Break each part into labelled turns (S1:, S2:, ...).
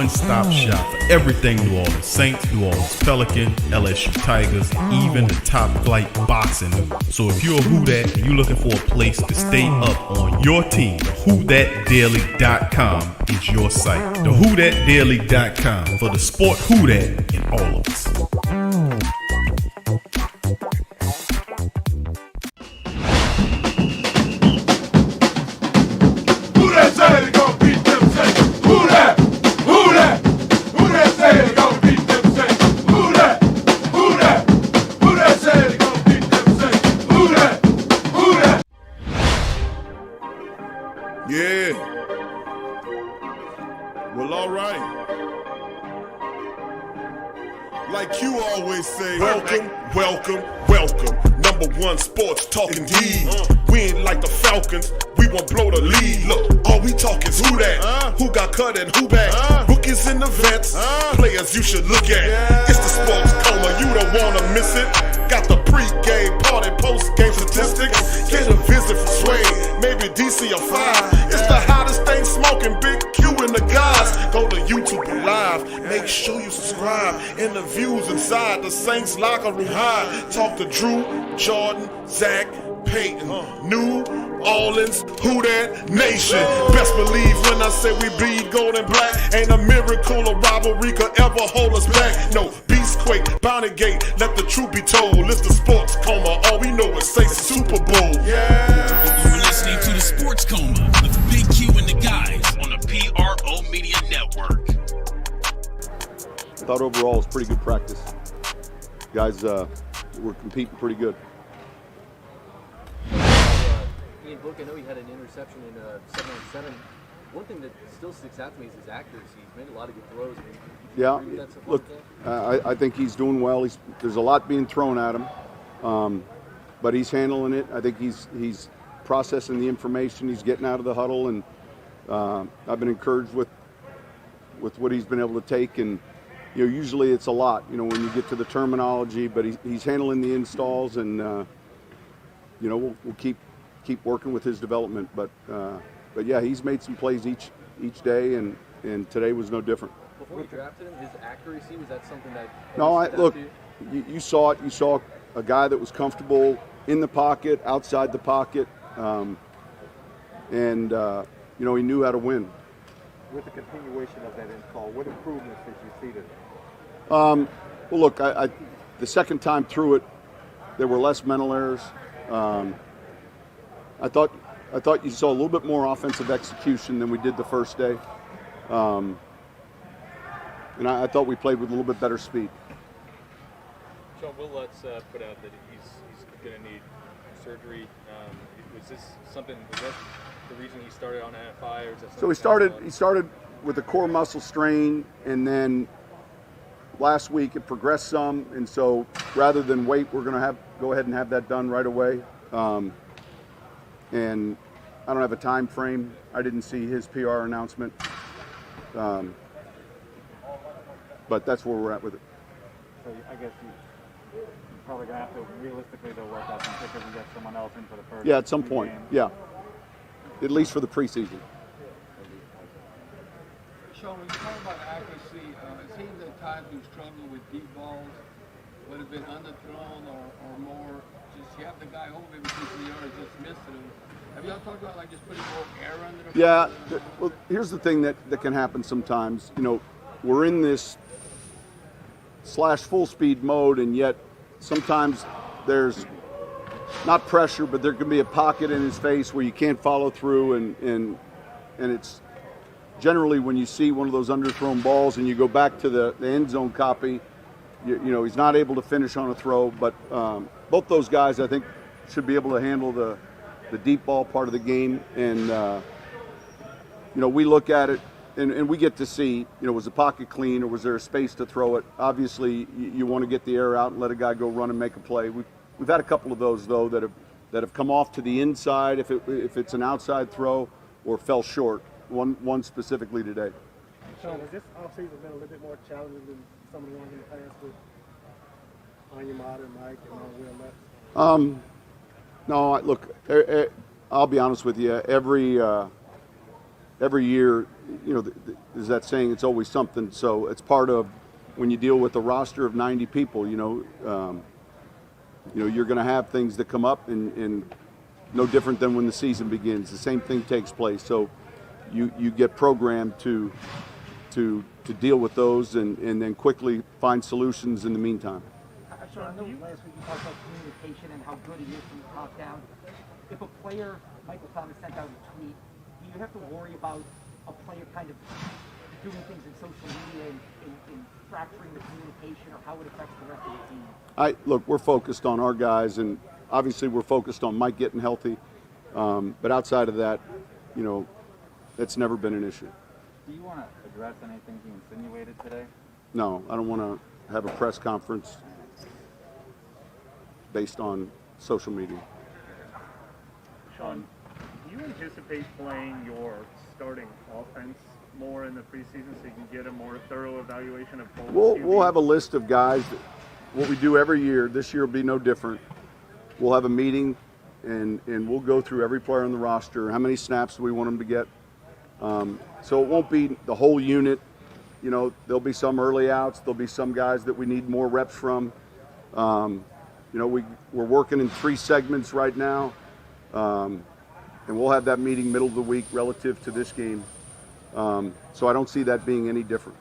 S1: one-stop shop for everything New Orleans Saints, New Orleans Pelicans, LSU Tigers, even the top flight boxing news. So if you're a Who Dat and you're looking for a place to stay up on your team, WhoDatDaily.com is your site. The WhoDatDaily.com for the sport Who Dat in all of us.
S2: Yeah. Well, all right. Like you always say, welcome, welcome, welcome. Number one sports talking D. We ain't like the Falcons, we won't blow the lead. Look, all we talk is who that, who got cut and who back. Rookies in the vets, players you should look at. It's the sports coma, you don't wanna miss it. Got the pre-game party, post-game statistics. Get a visit from Sway, maybe DC or 5. It's the hottest thing smoking, Big Q and the guys. Go to YouTube Live, make sure you subscribe. Interviews inside the Saints locker room high. Talk to Drew, Jordan, Zach, Payton, New Orleans, Who Dat Nation. Best believe when I say we bleed gold and black. Ain't a miracle or rivalry could ever hold us back. No, Beastquake, Bounty Gate, let the truth be told. It's the sports coma, all we know is Saints Super Bowl. Yeah.
S3: You're listening to the Sports Coma with Big Q and the guys on the PRO Media Network.
S4: I thought overall it was pretty good practice. Guys were competing pretty good.
S5: Book, I know he had an interception in 7-on-7. One thing that still sticks out to me is his accuracy. He's made a lot of good throws. I mean,
S4: yeah, look, I think he's doing well. There's a lot being thrown at him, but he's handling it. I think he's processing the information. He's getting out of the huddle, and I've been encouraged with what he's been able to take. And usually it's a lot, when you get to the terminology. But he's handling the installs, and we'll keep working with his development, but yeah, he's made some plays each day, and today was no different.
S5: Before you drafted him, his accuracy, was that something that?
S4: No, look, you saw it. You saw a guy that was comfortable in the pocket, outside the pocket, and he knew how to win.
S6: With the continuation of that install, what improvements did you see today?
S4: Well, look, the second time through it, there were less mental errors. I thought you saw a little bit more offensive execution than we did the first day, and I thought we played with a little bit better speed.
S7: Sean, Wil Lutz put out that he's going to need surgery. Was that the reason he started on NFI, or is that?
S4: So he started with a core muscle strain, and then last week it progressed some, and so rather than wait, we're going to go ahead and have that done right away. And I don't have a time frame. I didn't see his PR announcement, but that's where we're at with it.
S6: So I guess you're probably going to have to realistically work out some kickers and get someone else in for the first.
S4: Yeah, at some point.
S6: Game.
S4: Yeah, at least for the preseason.
S8: Sean, when you talk about accuracy, it seems at times you struggle with deep balls, whether it's been underthrown or more. Just you have the guy over every 50 yards, just missed it. Have y'all talked about just putting more air under the?
S4: Yeah. Well, here's the thing that can happen sometimes. We're in this /full speed mode, and yet sometimes there's not pressure, but there can be a pocket in his face where you can't follow through, and it's generally when you see one of those underthrown balls and you go back to the end zone copy, he's not able to finish on a throw. But both those guys, I think, should be able to handle the deep ball part of the game. And we look at it and we get to see, was the pocket clean or was there a space to throw it? Obviously, you want to get the air out and let a guy go run and make a play. We've had a couple of those though that have come off to the inside if it's an outside throw or fell short. One specifically today.
S6: So has this offseason been a little bit more challenging than some of the ones in the past with Onyemata, Mike, and Wil Lutz?
S4: No, look, I'll be honest with you. every year, there's that saying, it's always something. So it's part of when you deal with a roster of 90 people, you're going to have things that come up, and no different than when the season begins. The same thing takes place. So you get programmed to deal with those and then quickly find solutions in the meantime.
S9: So I know last week you talked about communication and how good he is from the top down. If a player, Michael Thomas, sent out a tweet, do you have to worry about a player kind of doing things in social media and fracturing the communication, or how it affects the rest of the team?
S4: Look, we're focused on our guys, and obviously we're focused on Mike getting healthy. But outside of that, that's never been an issue.
S10: Do you want to address anything he insinuated today?
S4: No, I don't want to have a press conference based on social media.
S6: Sean, do you anticipate playing your starting offense more in the preseason so you can get a more thorough evaluation of both?
S4: We'll have a list of guys. What we do every year, this year will be no different. We'll have a meeting, and we'll go through every player on the roster, how many snaps we want them to get. So it won't be the whole unit. There'll be some early outs. There'll be some guys that we need more reps from. We're working in 3 segments right now, and we'll have that meeting middle of the week relative to this game. So I don't see that being any different.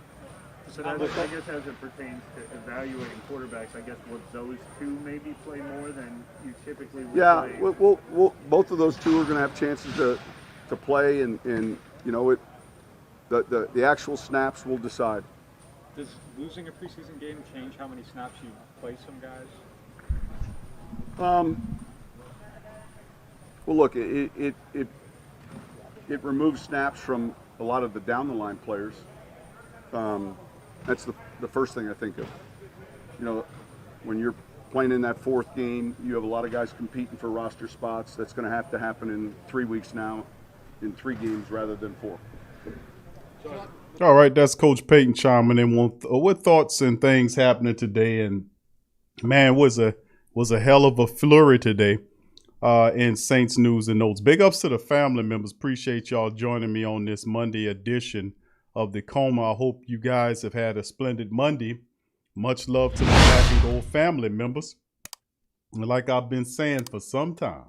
S6: So that, I guess as it pertains to evaluating quarterbacks, I guess would those two maybe play more than you typically would play?
S4: We'll both of those two are going to have chances to play, and the actual snaps will decide.
S7: Does losing a preseason game change how many snaps you play some guys?
S4: Well, look, it removes snaps from a lot of the down the line players. That's the first thing I think of. When you're playing in that 4th game, you have a lot of guys competing for roster spots. That's going to have to happen in 3 weeks now, in 3 games rather than 4.
S1: All right, that's Coach Payton chiming in with thoughts and things happening today. And man, was a hell of a flurry today in Saints news and notes. Big ups to the family members. Appreciate y'all joining me on this Monday edition of the Coma. I hope you guys have had a splendid Monday. Much love to the Black and Gold family members. And like I've been saying for some time,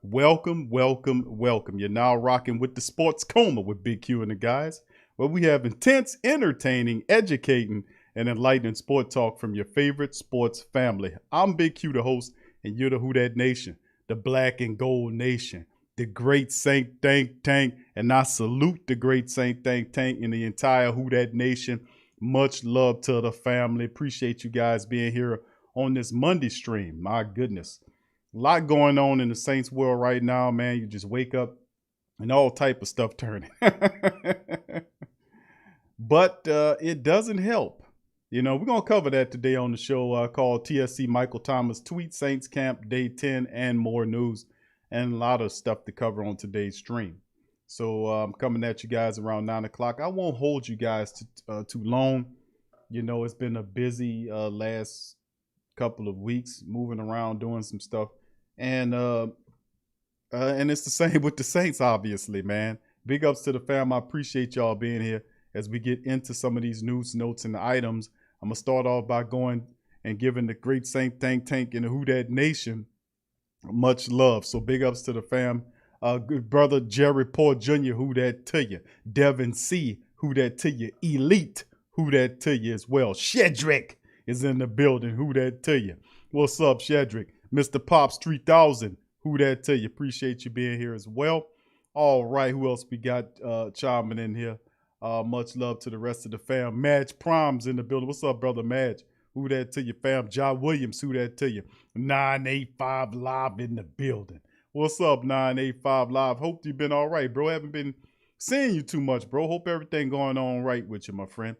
S1: welcome, welcome, welcome. You're now rocking with the Sports Coma with Big Q and the guys, where we have intense, entertaining, educating, and enlightening sport talk from your favorite sports family. I'm Big Q, the host, and you're the Who Dat Nation, the Black and Gold Nation, the great Saint Think Tank, and I salute the great Saint Think Tank and the entire Who Dat Nation. Much love to the family. Appreciate you guys being here on this Monday stream. My goodness. A lot going on in the Saints world right now, man. You just wake up and all type of stuff turning. But it doesn't help. We're going to cover that today on the show called TSC Michael Thomas Tweet, Saints Camp Day 10, and more news, and a lot of stuff to cover on today's stream. So I'm coming at you guys around 9 o'clock. I won't hold you guys too long. It's been a busy last couple of weeks, moving around, doing some stuff. And it's the same with the Saints, obviously, man. Big ups to the fam. I appreciate y'all being here. As we get into some of these news, notes, and items, I'm going to start off by going and giving the great Saint Think Tank and the Who Dat Nation much love. So big ups to the fam. Good brother Jerry Paul Jr., who that to you. Devin C., who that to you. Elite, who that to you as well. Shedrick is in the building, who that to you. What's up, Shedrick? Mr. Pops 3000, who that to you. Appreciate you being here as well. All right, who else we got chiming in here? Much love to the rest of the fam. Madge Prime's in the building. What's up, brother Madge? Who that to you, fam? John Williams, who that to you? 985 Live in the building. What's up, 985 Live? Hope you've been all right, bro. Haven't been seeing you too much, bro. Hope everything going on right with you, my friend.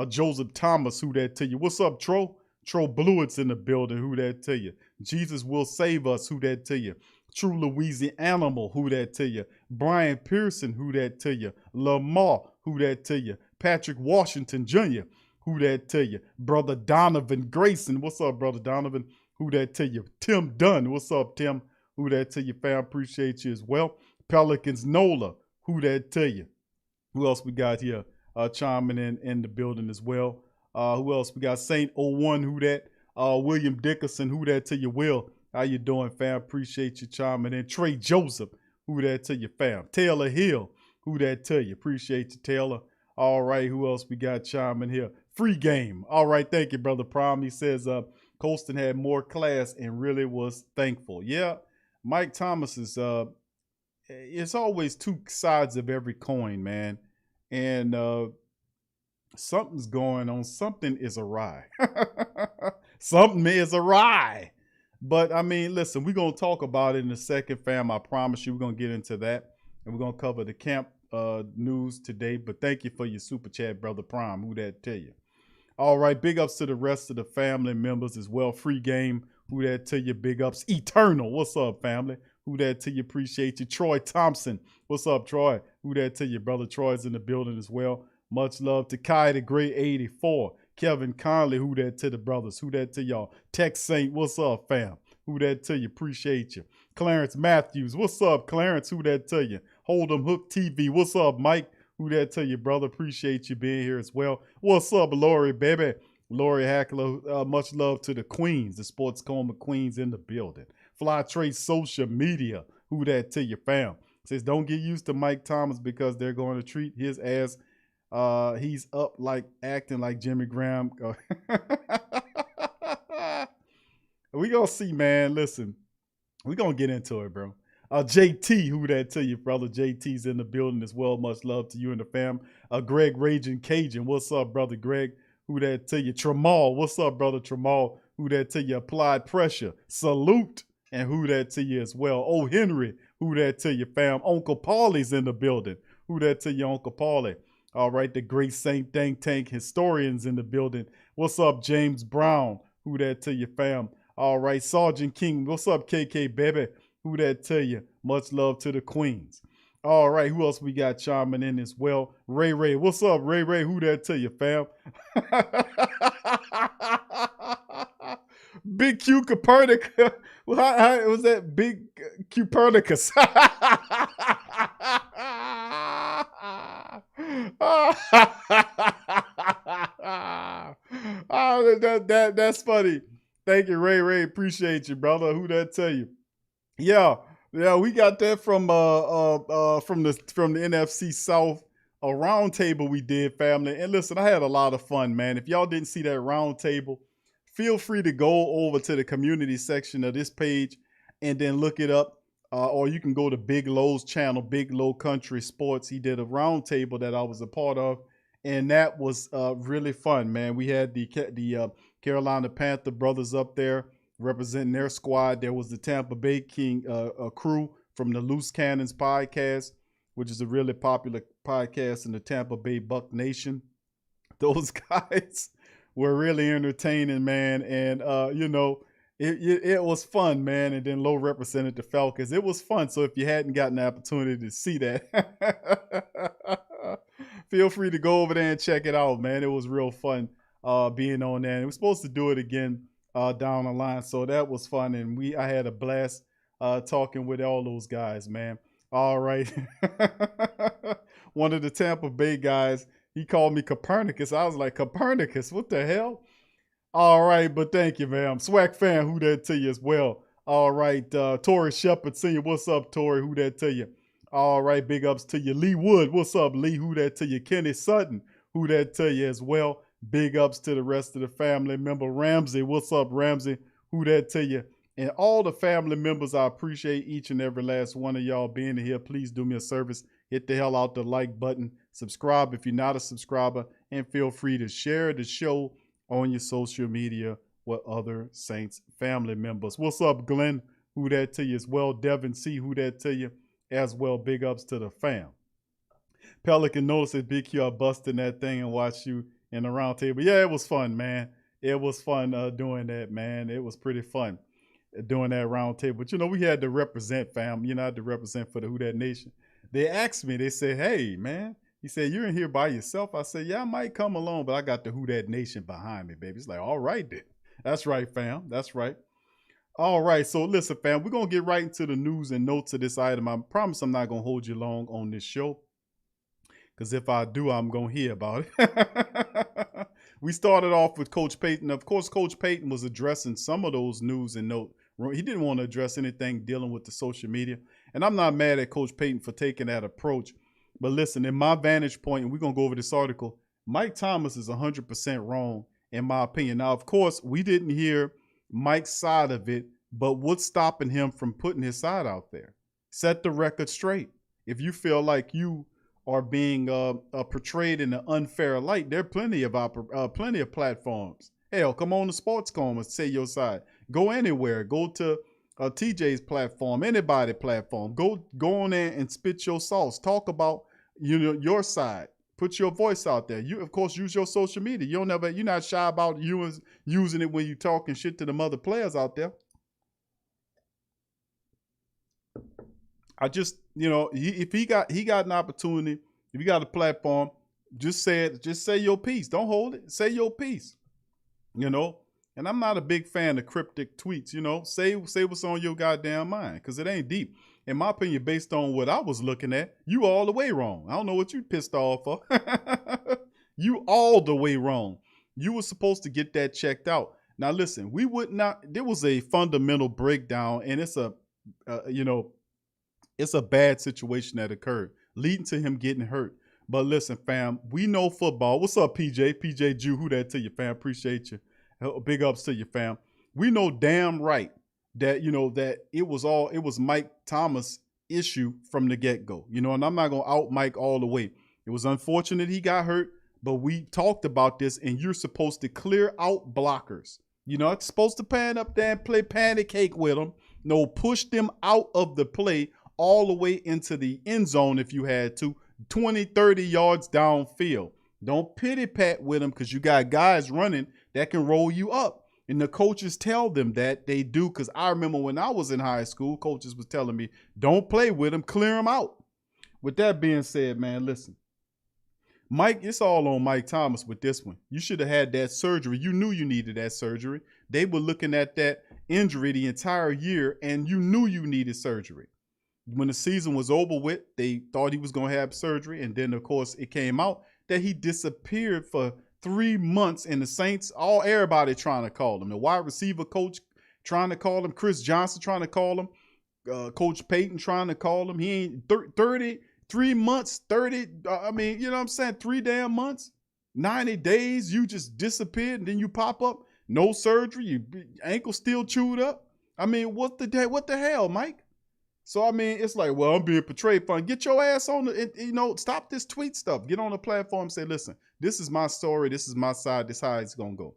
S1: Joseph Thomas, who that to you? What's up, Tro? Tro Blewett's in the building. Who that to you? Jesus will save us. Who that to you? True Louisiana Animal. Who that to you? Brian Pearson. Who that to you? Lamar. Who that to you? Patrick Washington Jr. Who that to you? Brother Donovan Grayson. What's up, brother Donovan? Who that to you? Tim Dunn. What's up, Tim? Who that to you, fam? Appreciate you as well. Pelicans Nola. Who that to you? Who else we got here? Chiming in the building as well. Who else? We got Saint 01, who that? William Dickerson, who that to you, Will? How you doing, fam? Appreciate you chiming in. Trey Joseph, who that to you, fam? Taylor Hill, who that to you? Appreciate you, Taylor. All right, who else we got chiming here? Free game. All right, thank you, Brother Prime. He says Colston had more class and really was thankful. Yeah, Mike Thomas is, it's always two sides of every coin, man. And something's going on. Something is awry. Something is awry. But, I mean, listen, we're going to talk about it in a second, fam. I promise you we're going to get into that. And we're going to cover the camp news today. But thank you for your super chat, Brother Prime. Who that tell you? All right, big ups to the rest of the family members as well. Free game. Who that tell you? Big ups. Eternal. What's up, family? Who that to you? Appreciate you. Troy Thompson. What's up, Troy? Who that to you? Brother Troy's in the building as well. Much love to Kai the Great 84. Kevin Conley. Who that to the brothers? Who that to y'all? Tech Saint. What's up, fam? Who that to you? Appreciate you. Clarence Matthews. What's up, Clarence? Who that to you? Hold'em Hook TV. What's up, Mike? Who that to you, brother? Appreciate you being here as well. What's up, Lori, baby? Lori Hackler. Much love to the queens, the Sports Coma queens in the building. Fly Trace Social Media. Who that to you, fam? Says don't get used to Mike Thomas because they're going to treat his ass. He's up like acting like Jimmy Graham. We gonna see, man. Listen, we gonna get into it, bro. JT, who that to you, brother? JT's in the building as well. Much love to you and the fam. Greg Raging Cajun. What's up, brother Greg? Who that to you? Tramal. What's up, brother Tramal? Who that to you? Applied Pressure. Salute. And who that to you as well? Oh, Henry. Who that to you, fam? Uncle Paulie's in the building. Who that to you, Uncle Paulie? All right, the great Saint Think Tank historians in the building. What's up, James Brown? Who that to you, fam? All right, Sergeant King. What's up, KK, baby? Who that to you? Much love to the queens. All right, who else we got chiming in as well? Ray Ray. What's up, Ray Ray? Who that to you, fam? Big Q Copernicus. How was that? Big Copernicus. That's funny. Thank you, Ray Ray. Appreciate you, brother. Who that tell you? Yeah, we got that from the NFC South, a round table we did, family. And listen, I had a lot of fun, man. If y'all didn't see that round table, feel free to go over to the community section of this page and then look it up. Or you can go to Big Low's channel, Big Low Country Sports. He did a round table that I was a part of, and that was really fun, man. We had the Carolina Panther brothers up there representing their squad. There was the Tampa Bay King crew from the Loose Cannons podcast, which is a really popular podcast in the Tampa Bay Buck Nation. Those guys were really entertaining, man, and it was fun, man. And then Low represented the Falcons. It was fun. So if you hadn't gotten the opportunity to see that, feel free to go over there and check it out, man. It was real fun being on there. And we're supposed to do it again down the line. So that was fun. And I had a blast talking with all those guys, man. All right. One of the Tampa Bay guys, he called me Copernicus. I was like, Copernicus, what the hell? All right, but thank you, man. Swag fan, who that to you as well. All right, Tori Shepard Sr., what's up, Tori? Who that to you? All right, big ups to you. Lee Wood, what's up, Lee? Who that to you? Kenny Sutton, who that to you as well? Big ups to the rest of the family member. Ramsey, what's up, Ramsey? Who that to you? And all the family members, I appreciate each and every last one of y'all being here. Please do me a service. Hit the hell out the like button. Subscribe if you're not a subscriber. And feel free to share the show on your social media with other Saints family members. What's up, Glenn? Who that to you as well? Devin C. Who that to you as well? Big ups to the fam. Pelican notices Big Q are busting that thing and watch you in the round table. Yeah, it was fun, man. It was fun doing that, man. It was pretty fun doing that round table. But, we had to represent, fam. I had to represent for the Who That Nation. They asked me, they said, hey, man. He said, you're in here by yourself? I said, yeah, I might come along, but I got the Who That Nation behind me, baby. It's like, all right, then. That's right, fam. That's right. All right. So listen, fam, we're going to get right into the news and notes of this item. I promise I'm not going to hold you long on this show.
S11: because if I do, I'm going to hear about it. We started off with Coach Payton. Of course, Coach Payton was addressing some of those news and note. He didn't want to address anything dealing with the social media. And I'm not mad at Coach Payton for taking that approach. But listen, in my vantage point, and we're going to go over this article, Mike Thomas is 100% wrong, in my opinion. Now, of course, we didn't hear Mike's side of it, but what's stopping him from putting his side out there? Set the record straight. If you feel like you are being portrayed in an unfair light, there are plenty of platforms. Hell, come on to SportsCom and say your side. Go anywhere. Go to TJ's platform, anybody platform. Go on there and spit your sauce. Talk about your side. Put your voice out there. You, of course, use your social media. You're not shy about using it when you talking shit to the other players out there. I just, if he got an opportunity, if you got a platform, just say it. Just say your piece. Don't hold it. Say your piece. And I'm not a big fan of cryptic tweets. Say what's on your goddamn mind, because it ain't deep. In my opinion, based on what I was looking at, you all the way wrong. I don't know what you pissed off for. You all the way wrong. You were supposed to get that checked out. Now, listen, there was a fundamental breakdown, and it's a bad situation that occurred, leading to him getting hurt. But listen, fam, we know football. What's up, PJ? PJ Jew, who that to you, fam? Appreciate you. Big ups to you, fam. We know damn right that, that it was Mike Thomas' issue from the get-go. And I'm not going to out Mike all the way. It was unfortunate he got hurt, but we talked about this, and you're supposed to clear out blockers. You're not supposed to pan up there and play patty cake with them. No, push them out of the play all the way into the end zone if you had to, 20, 30 yards downfield. Don't pity-pat with them, because you got guys running that can roll you up. And the coaches tell them that they do, because I remember when I was in high school, coaches was telling me, don't play with them, clear them out. With that being said, man, listen. Mike, it's all on Mike Thomas with this one. You should have had that surgery. You knew you needed that surgery. They were looking at that injury the entire year, and you knew you needed surgery. When the season was over with, they thought he was going to have surgery, and then, of course, it came out that he disappeared for 3 months, and the Saints, everybody trying to call him. The wide receiver coach trying to call him, Chris Johnson trying to call him, Coach Payton trying to call him. He ain't 3 months, 30, I mean, you know what I'm saying, 3 damn months, 90 days, you just disappeared, and then you pop up, no surgery, your ankle still chewed up. I mean, what the hell, Mike? So, I mean, it's like, well, I'm being portrayed fun. Get your ass on the, stop this tweet stuff. Get on the platform and say, listen, this is my story. This is my side. This is how it's going to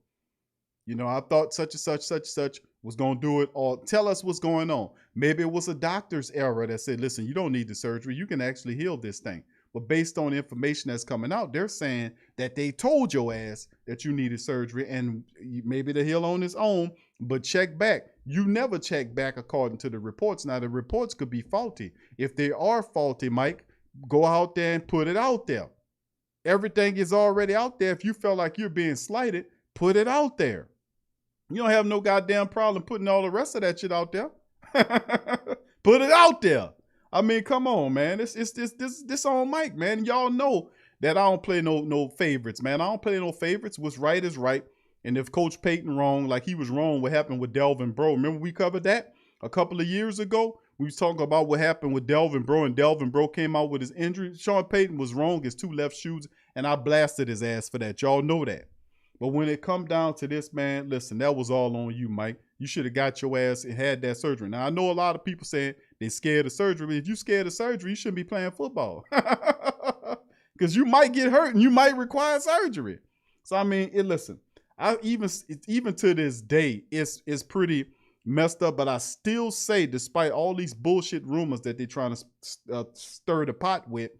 S11: go. I thought such and such was going to do it, or tell us what's going on. Maybe it was a doctor's error that said, listen, you don't need the surgery. You can actually heal this thing. But based on the information that's coming out, they're saying that they told your ass that you needed surgery, and maybe to heal on its own, but check back. You never check back according to the reports. Now, the reports could be faulty. If they are faulty, Mike, go out there and put it out there. Everything is already out there. If you feel like you're being slighted, put it out there. You don't have no goddamn problem putting all the rest of that shit out there. Put it out there. I mean, come on, man. This on Mike, man. Y'all know that I don't play no favorites, man. I don't play no favorites. What's right is right. And if Coach Payton wrong, like he was wrong, what happened with Delvin Breaux? Remember we covered that a couple of years ago? We was talking about what happened with Delvin Breaux, and Delvin Breaux came out with his injury. Sean Payton was wrong, his 2 left shoes, and I blasted his ass for that. Y'all know that. But when it come down to this, man, listen, that was all on you, Mike. You should have got your ass and had that surgery. Now, I know a lot of people saying they're scared of surgery. But if you're scared of surgery, you shouldn't be playing football. Because you might get hurt and you might require surgery. So, I mean, listen, even to this day, it's pretty messed up. But I still say, despite all these bullshit rumors that they're trying to stir the pot with,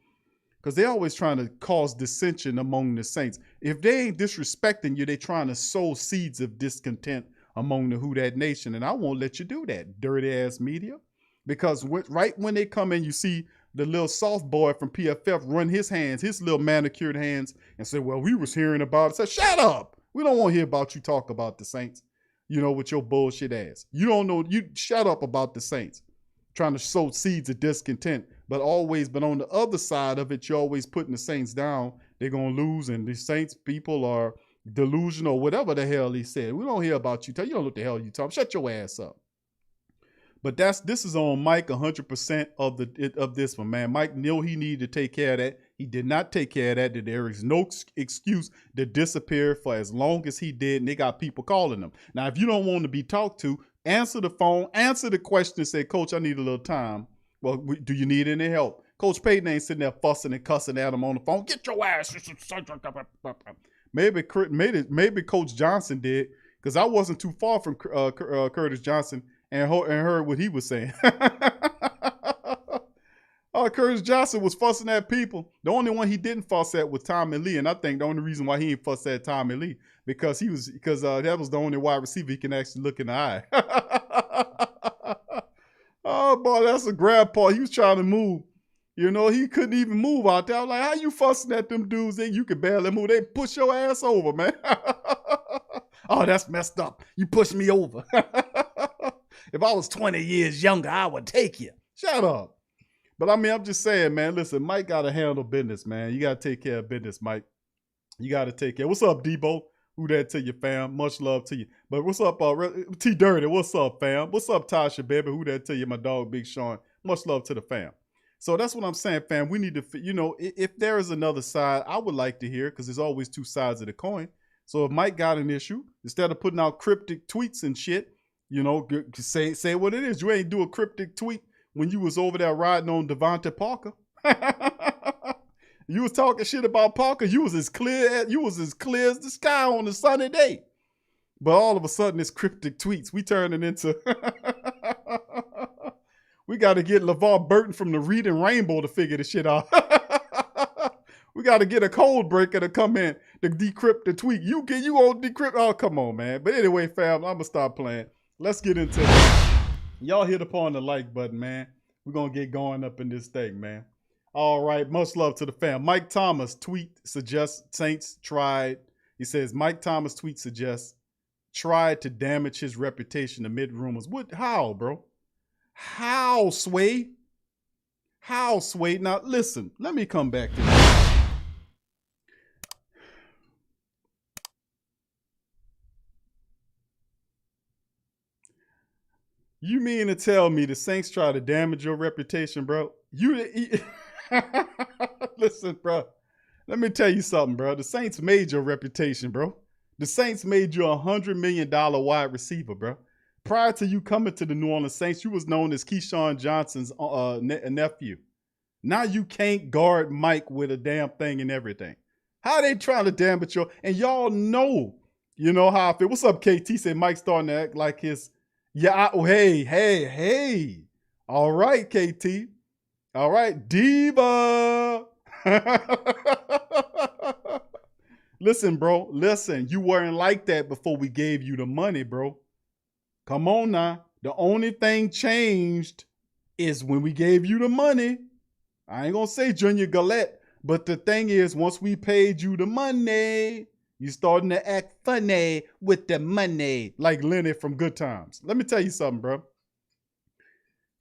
S11: because they're always trying to cause dissension among the Saints. If they ain't disrespecting you, they're trying to sow seeds of discontent among the Who Dat Nation. And I won't let you do that, dirty ass media. Because right when they come in, you see the little soft boy from PFF run his hands, his little manicured hands, and say, well, we was hearing about it. Say, shut up. We don't want to hear about you talk about the Saints, with your bullshit ass. You don't know. You shut up about the Saints. Trying to sow seeds of discontent But on the other side of it, you're always putting the Saints down. They're going to lose, and the Saints people are delusional, whatever the hell he said. We don't hear about you. You don't know what the hell you talking. Shut your ass up. But this is on Mike 100% of this one, man. Mike knew he needed to take care of that. He did not take care of that. There is no excuse to disappear for as long as he did, and they got people calling him. Now, if you don't want to be talked to, answer the phone, answer the question, and say, Coach, I need a little time. Well, do you need any help? Coach Payton ain't sitting there fussing and cussing at him on the phone. Get your ass. Maybe Coach Johnson did, because I wasn't too far from Curtis Johnson and heard what he was saying. Curtis Johnson was fussing at people. The only one he didn't fuss at was Tommy Lee, and I think the only reason why he ain't fussed at Tommy Lee because that was the only wide receiver he can actually look in the eye. Oh boy, that's a grandpa. He was trying to move. You know, he couldn't even move out there. I was like, how you fussing at them dudes? You can barely move. They push your ass over, man. Oh, that's messed up. You pushed me over. If I was 20 years younger, I would take you. Shut up. But I mean, I'm just saying, man, listen, Mike got to handle business, man. You got to take care of business, Mike. You got to take care. What's up, Debo? Who that to you, fam? Much love to you. But what's up, T Dirty? What's up, fam? What's up, Tasha, baby? Who that to you, my dog, Big Sean? Much love to the fam. So that's what I'm saying, fam. We need to, you know, if there is another side, I would like to hear, because there's always two sides of the coin. So if Mike got an issue, instead of putting out cryptic tweets and shit, you know, say what it is. You ain't do a cryptic tweet when you was over there riding on Devontae Parker. You was talking shit about Parker. You was as clear as the sky on a sunny day. But all of a sudden, it's cryptic tweets. We turning into we got to get LeVar Burton from the Reading Rainbow to figure the shit out. We got to get a code breaker to come in to decrypt the tweet. You won't decrypt. Oh, come on, man. But anyway, fam, I'm gonna stop playing. Let's get into it. Y'all hit upon the like button, man. We're gonna get going up in this thing, man. All right, much love to the fam. Mike Thomas tweet suggests Saints tried. He says Mike Thomas tweet suggests tried to damage his reputation amid rumors. What? How, bro? How, Sway? How, Sway? Now listen, let me come back to this. You mean to tell me the Saints try to damage your reputation, bro? Listen, bro. Let me tell you something, bro. The Saints made your reputation, bro. The Saints made you $100 million wide receiver, bro. Prior to you coming to the New Orleans Saints, you was known as Keyshawn Johnson's nephew. Now you can't guard Mike with a damn thing and everything. How they trying to damage your... And y'all know, you know how I feel. What's up, KT? Said Mike starting to act like his... Yeah, hey. All right, KT. All right, Diva. Listen, bro. Listen, you weren't like that before we gave you the money, bro. Come on now. The only thing changed is when we gave you the money. I ain't gonna say Junior Gillette, but the thing is, once we paid you the money, you starting to act funny with the money, like Lenny from Good Times. Let me tell you something, bro.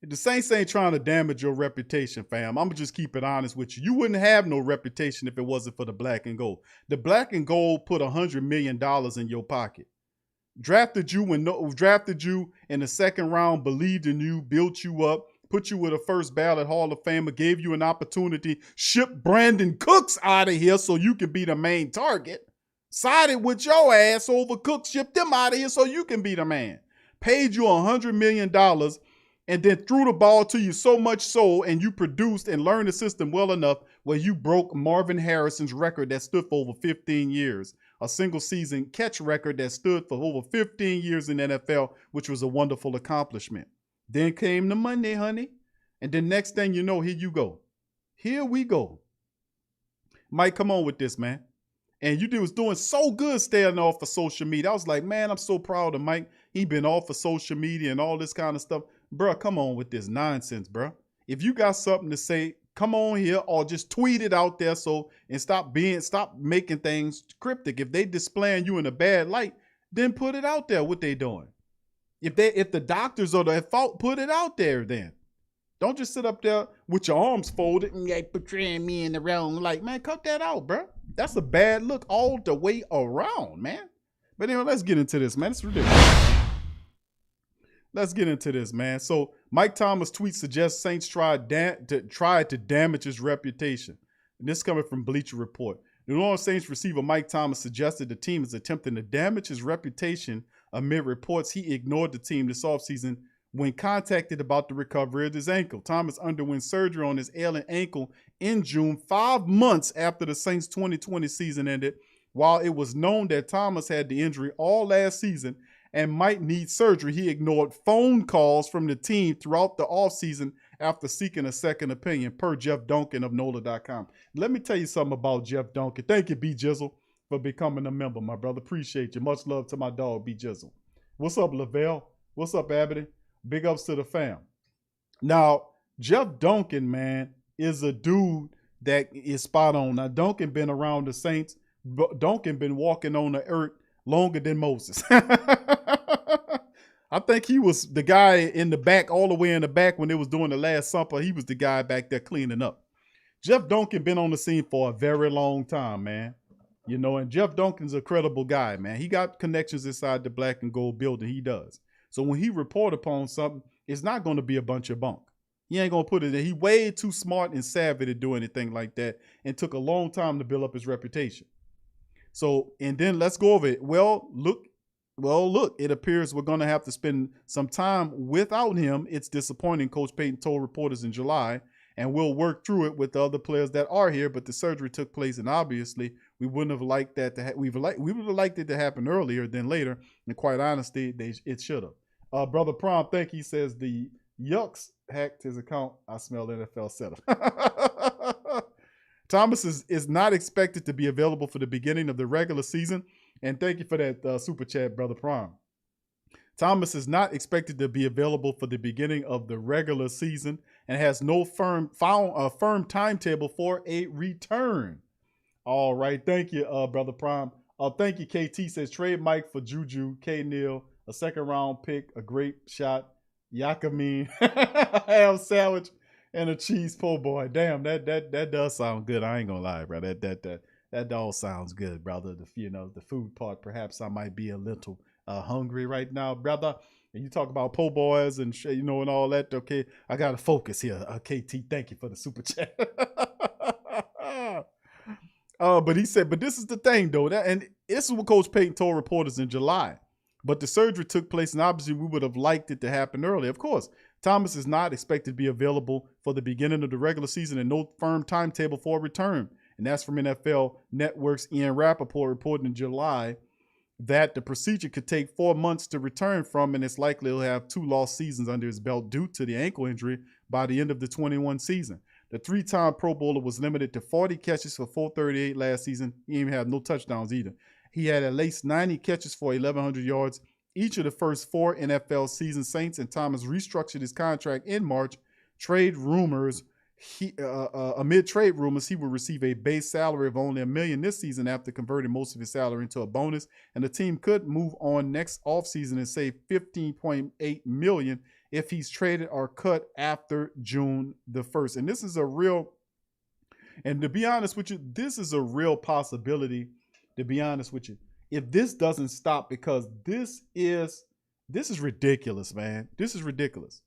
S11: The Saints ain't trying to damage your reputation, fam. I'm going to just keep it honest with you. You wouldn't have no reputation if it wasn't for the black and gold. The black and gold put $100 million in your pocket. Drafted you in the second round, believed in you, built you up, put you with a first ballot Hall of Famer, gave you an opportunity, shipped Brandon Cooks out of here so you could be the main target. Sided with your ass over Cooks, shipped them out of here so you can be the man. Paid you $100 million and then threw the ball to you so much so, and you produced and learned the system well enough where you broke Marvin Harrison's record that stood for over 15 years. A single season catch record that stood for over 15 years in the NFL, which was a wonderful accomplishment. Then came the Monday, honey. And the next thing you know, here you go. Here we go. Mike, come on with this, man. And you was doing so good staying off of social media. I was like, man, I'm so proud of Mike. He been off of social media and all this kind of stuff. Bro, come on with this nonsense, bro. If you got something to say, come on here or just tweet it out there and stop making things cryptic. If they displaying you in a bad light, then put it out there what they doing. If the doctors are at fault, put it out there then. Don't just sit up there with your arms folded and like portraying me in the wrong light. Man, cut that out, bro. That's a bad look all the way around, man. But anyway, let's get into this, man. It's ridiculous. Let's get into this, man. So Mike Thomas' tweet suggests Saints tried to damage his reputation. And this is coming from Bleacher Report. The New Orleans Saints receiver Mike Thomas suggested the team is attempting to damage his reputation amid reports he ignored the team this offseason when contacted about the recovery of his ankle. Thomas underwent surgery on his ailing ankle in June, 5 months after the Saints' 2020 season ended. While it was known that Thomas had the injury all last season and might need surgery, he ignored phone calls from the team throughout the offseason after seeking a second opinion, per Jeff Duncan of NOLA.com. Let me tell you something about Jeff Duncan. Thank you, B. Jizzle, for becoming a member, my brother. Appreciate you. Much love to my dog, B. Jizzle. What's up, Lavelle? What's up, Abity? Big ups to the fam. Now, Jeff Duncan, man, is a dude that is spot on. Now, Duncan been around the Saints. Duncan been walking on the earth longer than Moses. I think he was the guy in the back, all the way in the back when they was doing the Last Supper. He was the guy back there cleaning up. Jeff Duncan been on the scene for a very long time, man. You know, and Jeff Duncan's a credible guy, man. He got connections inside the black and gold building. He does. So when he report upon something, it's not going to be a bunch of bunk. He ain't going to put it in. He way too smart and savvy to do anything like that, and took a long time to build up his reputation. So, and then let's go over it. Well, look, it appears we're going to have to spend some time without him. It's disappointing, Coach Payton told reporters in July, and we'll work through it with the other players that are here, but the surgery took place, and obviously we wouldn't have liked that to we would have liked it to happen earlier than later, and quite honestly, it should have. Brother Prom, thank you, says the Yucks hacked his account. I smell NFL setup. Thomas is not expected to be available for the beginning of the regular season. And thank you for that super chat, Brother Prime. Thomas is not expected to be available for the beginning of the regular season and has no firm timetable for a return. All right. Thank you, Brother Prime. Thank you, KT says trade Mike for Juju, K. Neal, a second round pick, a great shot, Yakamine, ham sandwich, and a cheese po' boy. Damn, that does sound good. I ain't gonna lie, bro. That all sounds good, brother. The food part, perhaps I might be a little hungry right now, brother. And you talk about po' boys and and all that. Okay, I gotta focus here. KT, thank you for the super chat. But he said, but this is the thing though, and this is what Coach Payton told reporters in July. But the surgery took place, and obviously we would have liked it to happen earlier. Of course, Thomas is not expected to be available for the beginning of the regular season and no firm timetable for a return. And that's from NFL Network's Ian Rappaport reporting in July that the procedure could take 4 months to return from, and it's likely he'll have 2 lost seasons under his belt due to the ankle injury by the end of the 21 season. The 3-time Pro Bowler was limited to 40 catches for 438 last season. He didn't even have no touchdowns either. He had at least 90 catches for 1,100 yards each of the first 4 NFL season. Saints and Thomas restructured his contract in March. Amid trade rumors, he will receive a base salary of only $1 million this season after converting most of his salary into a bonus, and the team could move on next offseason and save $15.8 million if he's traded or cut after June the 1st. And this is to be honest with you, this is a real possibility, to be honest with you, if this doesn't stop, because this is ridiculous, man. This is ridiculous.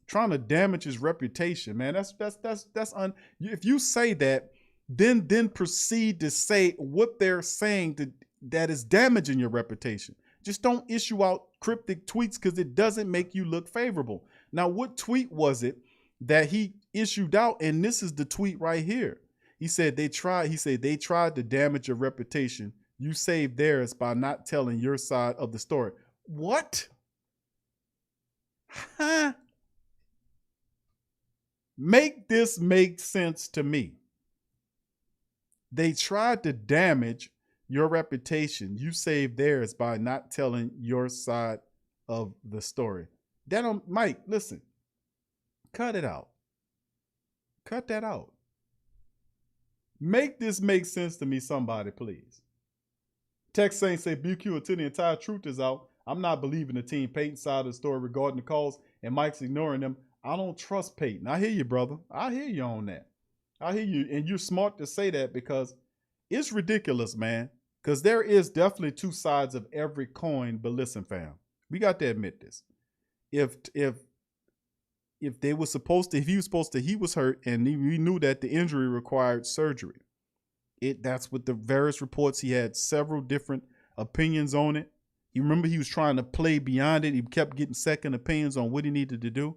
S11: Trying to damage his reputation, man. If you say that, then proceed to say what they're saying that is damaging your reputation. Just don't issue out cryptic tweets because it doesn't make you look favorable. Now, what tweet was it that he issued out? And this is the tweet right here. He said they tried to damage your reputation. You saved theirs by not telling your side of the story. What? Huh? Make this make sense to me. They tried to damage your reputation. You saved theirs by not telling your side of the story. Mike, listen. Cut it out. Cut that out. Make this make sense to me, somebody, please. Text Saints say BQ until the entire truth is out. I'm not believing the team Payton side of the story regarding the calls and Mike's ignoring them. I don't trust Payton. I hear you, brother. I hear you on that. I hear you. And you're smart to say that because it's ridiculous, man. Because there is definitely two sides of every coin. But listen, fam, we got to admit this. If they were supposed to, if he was supposed to, he was hurt, and we knew that the injury required surgery. That's what the various reports. He had several different opinions on it. You remember he was trying to play beyond it. He kept getting second opinions on what he needed to do,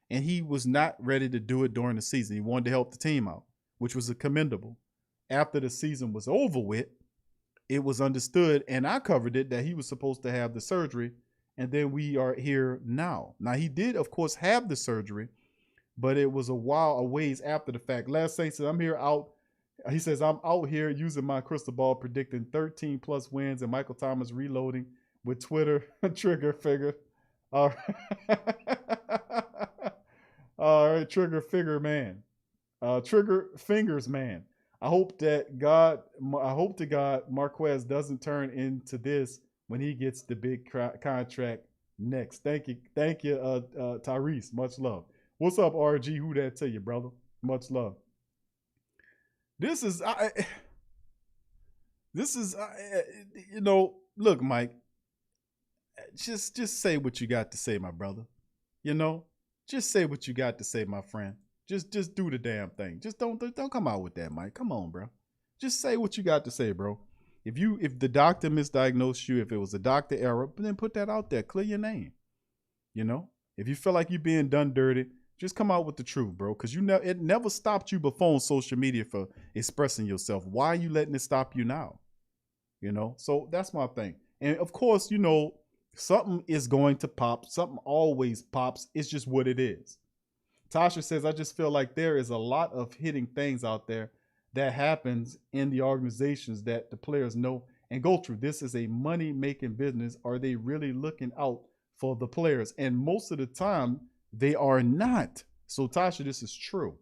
S11: and he was not ready to do it during the season. He wanted to help the team out, which was commendable. After the season was over with, it was understood, and I covered it, that he was supposed to have the surgery, and then we are here now. Now, he did, of course, have the surgery, but it was a ways after the fact. Last Saint says, I'm here out. He says, I'm out here using my crystal ball, predicting 13+ wins, and Michael Thomas reloading with Twitter trigger figure. All right, trigger figure man. Trigger fingers man. I hope to God Marquez doesn't turn into this when he gets the big contract next. Thank you, Tyrese. Much love. What's up, RG? Who that to you, brother? Much love. This is look, Mike. Just say what you got to say, my brother. Just say what you got to say, my friend. Just do the damn thing. Just don't come out with that, Mike. Come on, bro. Just say what you got to say, bro. If the doctor misdiagnosed you, if it was a doctor error, then put that out there. Clear your name. If you feel like you're being done dirty, just come out with the truth, bro. Because it never stopped you before on social media for expressing yourself. Why are you letting it stop you now? So that's my thing. And of course, something is going to pop. Something always pops. It's just what it is. Tasha says, I just feel like there is a lot of hitting things out there that happens in the organizations that the players know and go through. This is a money-making business. Are they really looking out for the players? And most of the time, they are not. So, Tasha, this is true.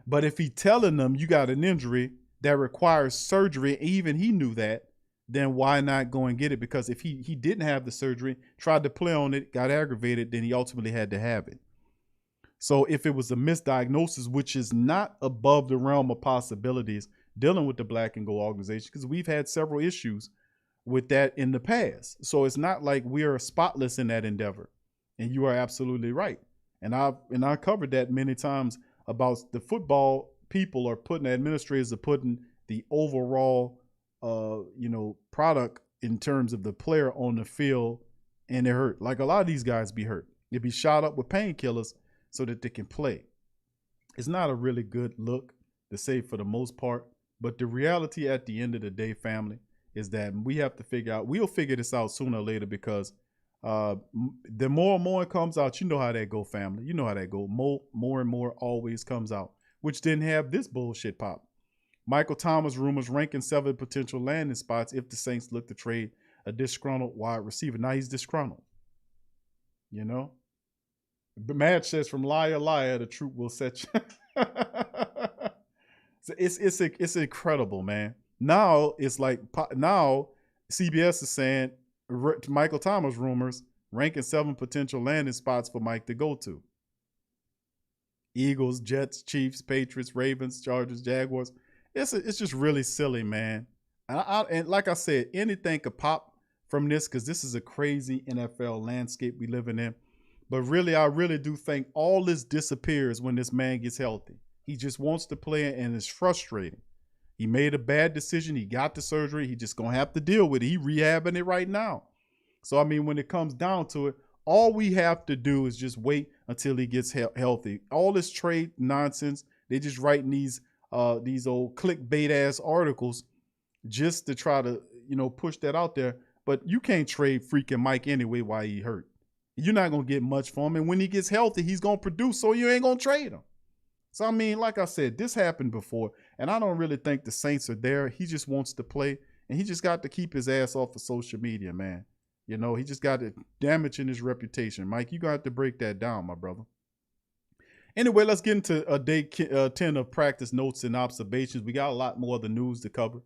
S11: But if he's telling them you got an injury that requires surgery, even he knew that, then why not go and get it? Because if he didn't have the surgery, tried to play on it, got aggravated, then he ultimately had to have it. So if it was a misdiagnosis, which is not above the realm of possibilities dealing with the Black and Gold organization, because we've had several issues with that in the past. So it's not like we are spotless in that endeavor. And you are absolutely right. And I covered that many times about the football people are putting, administrators are putting the overall, product in terms of the player on the field, and they're hurt. Like a lot of these guys be hurt. They be shot up with painkillers so that they can play. It's not a really good look to say for the most part, but the reality at the end of the day, family, is that we have to figure out, we'll figure this out sooner or later, because the more and more it comes out, you know how that go, family. You know how that go. More and more always comes out, which didn't have this bullshit pop. Michael Thomas rumors ranking 7 potential landing spots if the Saints look to trade a disgruntled wide receiver. Now he's disgruntled. The match says, from liar, liar, the truth will set you. So it's incredible, man. Now it's like, now CBS is saying Michael Thomas rumors ranking 7 potential landing spots for Mike to go to. Eagles, Jets, Chiefs, Patriots, Ravens, Chargers, Jaguars. It's just really silly, man. And like I said, anything could pop from this, because this is a crazy NFL landscape we living in. But really, I really do think all this disappears when this man gets healthy. He just wants to play, and it's frustrating. He made a bad decision. He got the surgery. He just going to have to deal with it. He rehabbing it right now. So, I mean, when it comes down to it, all we have to do is just wait until he gets healthy. All this trade nonsense, they just writing these old clickbait-ass articles just to try to, push that out there. But you can't trade freaking Mike anyway while he hurt. You're not going to get much for him. And when he gets healthy, he's going to produce, so you ain't going to trade him. So, I mean, like I said, this happened before, and I don't really think the Saints are there. He just wants to play, and he just got to keep his ass off of social media, man. He just got to damaging his reputation. Mike, you got to break that down, my brother. Anyway, let's get into day 10 of practice notes and observations. We got a lot more of the news to cover.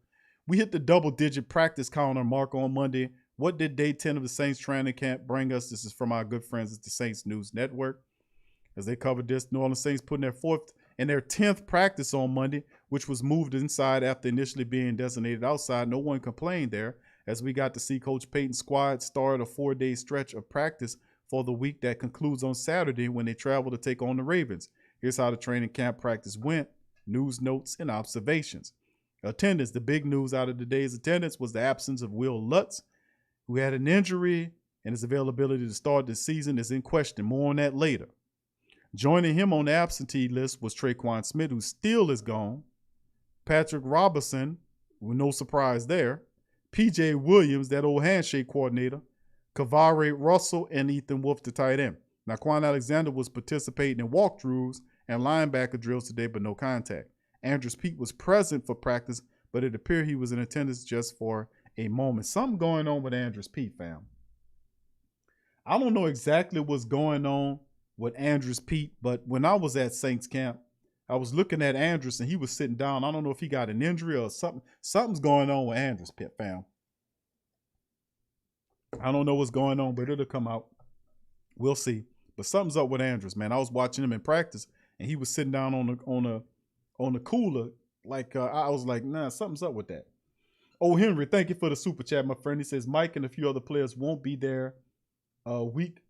S11: We hit the double-digit practice counter mark on Monday. What did day 10 of the Saints training camp bring us? This is from our good friends at the Saints News Network. as they covered this. New Orleans Saints putting their 10th practice on Monday, which was moved inside after initially being designated outside. No one complained there, as we got to see Coach Payton's squad start a 4-day stretch of practice for the week that concludes on Saturday when they travel to take on the Ravens. Here's how the training camp practice went, news, notes, and observations. Attendance. The big news out of the day's attendance was the absence of Wil Lutz, who had an injury, and his availability to start this season is in question. More on that later. Joining him on the absentee list was Traquan Smith, who still is gone. Patrick Robinson, with no surprise there. P.J. Williams, that old handshake coordinator. Kavare Russell, and Ethan Wolf, the tight end. Now, Quan Alexander was participating in walkthroughs and linebacker drills today, but no contact. Andrews Pete was present for practice, but it appeared he was in attendance just for a moment. Something going on with Andrews Pete, fam. I don't know exactly what's going on with Andrews Pete, but when I was at Saints camp, I was looking at Andrews and he was sitting down. I don't know if he got an injury or something. Something's going on with Andrews Pete, fam. I don't know what's going on, but it'll come out. We'll see. But something's up with Andrews, man. I was watching him in practice and he was sitting down on the cooler. Like I was like, nah, something's up with that. Oh, Henry, thank you for the super chat, my friend. He says Mike and a few other players won't be there week,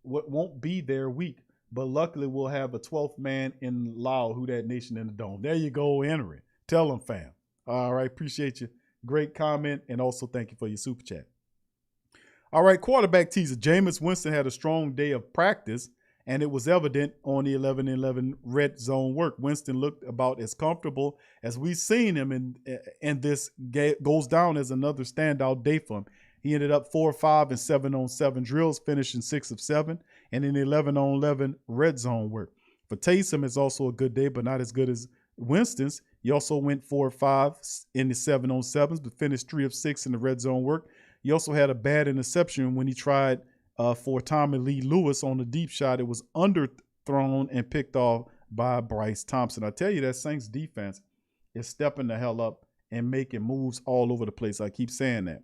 S11: but luckily we'll have a 12th man in Lao, who that nation in the dome. There you go, Henry. Tell him, fam. All right, appreciate you. Great comment, and also thank you for your super chat. All right, quarterback teaser. Jameis Winston had a strong day of practice, and it was evident on the 11-11 red zone work. Winston looked about as comfortable as we've seen him, and this goes down as another standout day for him. He ended up 4-5 in 7-on-7 drills, finishing 6 of 7, and in 11-on-11 red zone work. For Taysom, it's also a good day, but not as good as Winston's. He also went 4-5 in the 7-on-7s, but finished 3 of 6 in the red zone work. He also had a bad interception when he tried for Tommy Lee Lewis on the deep shot. It was underthrown and picked off by Bryce Thompson. I tell you, that Saints defense is stepping the hell up and making moves all over the place. I keep saying that.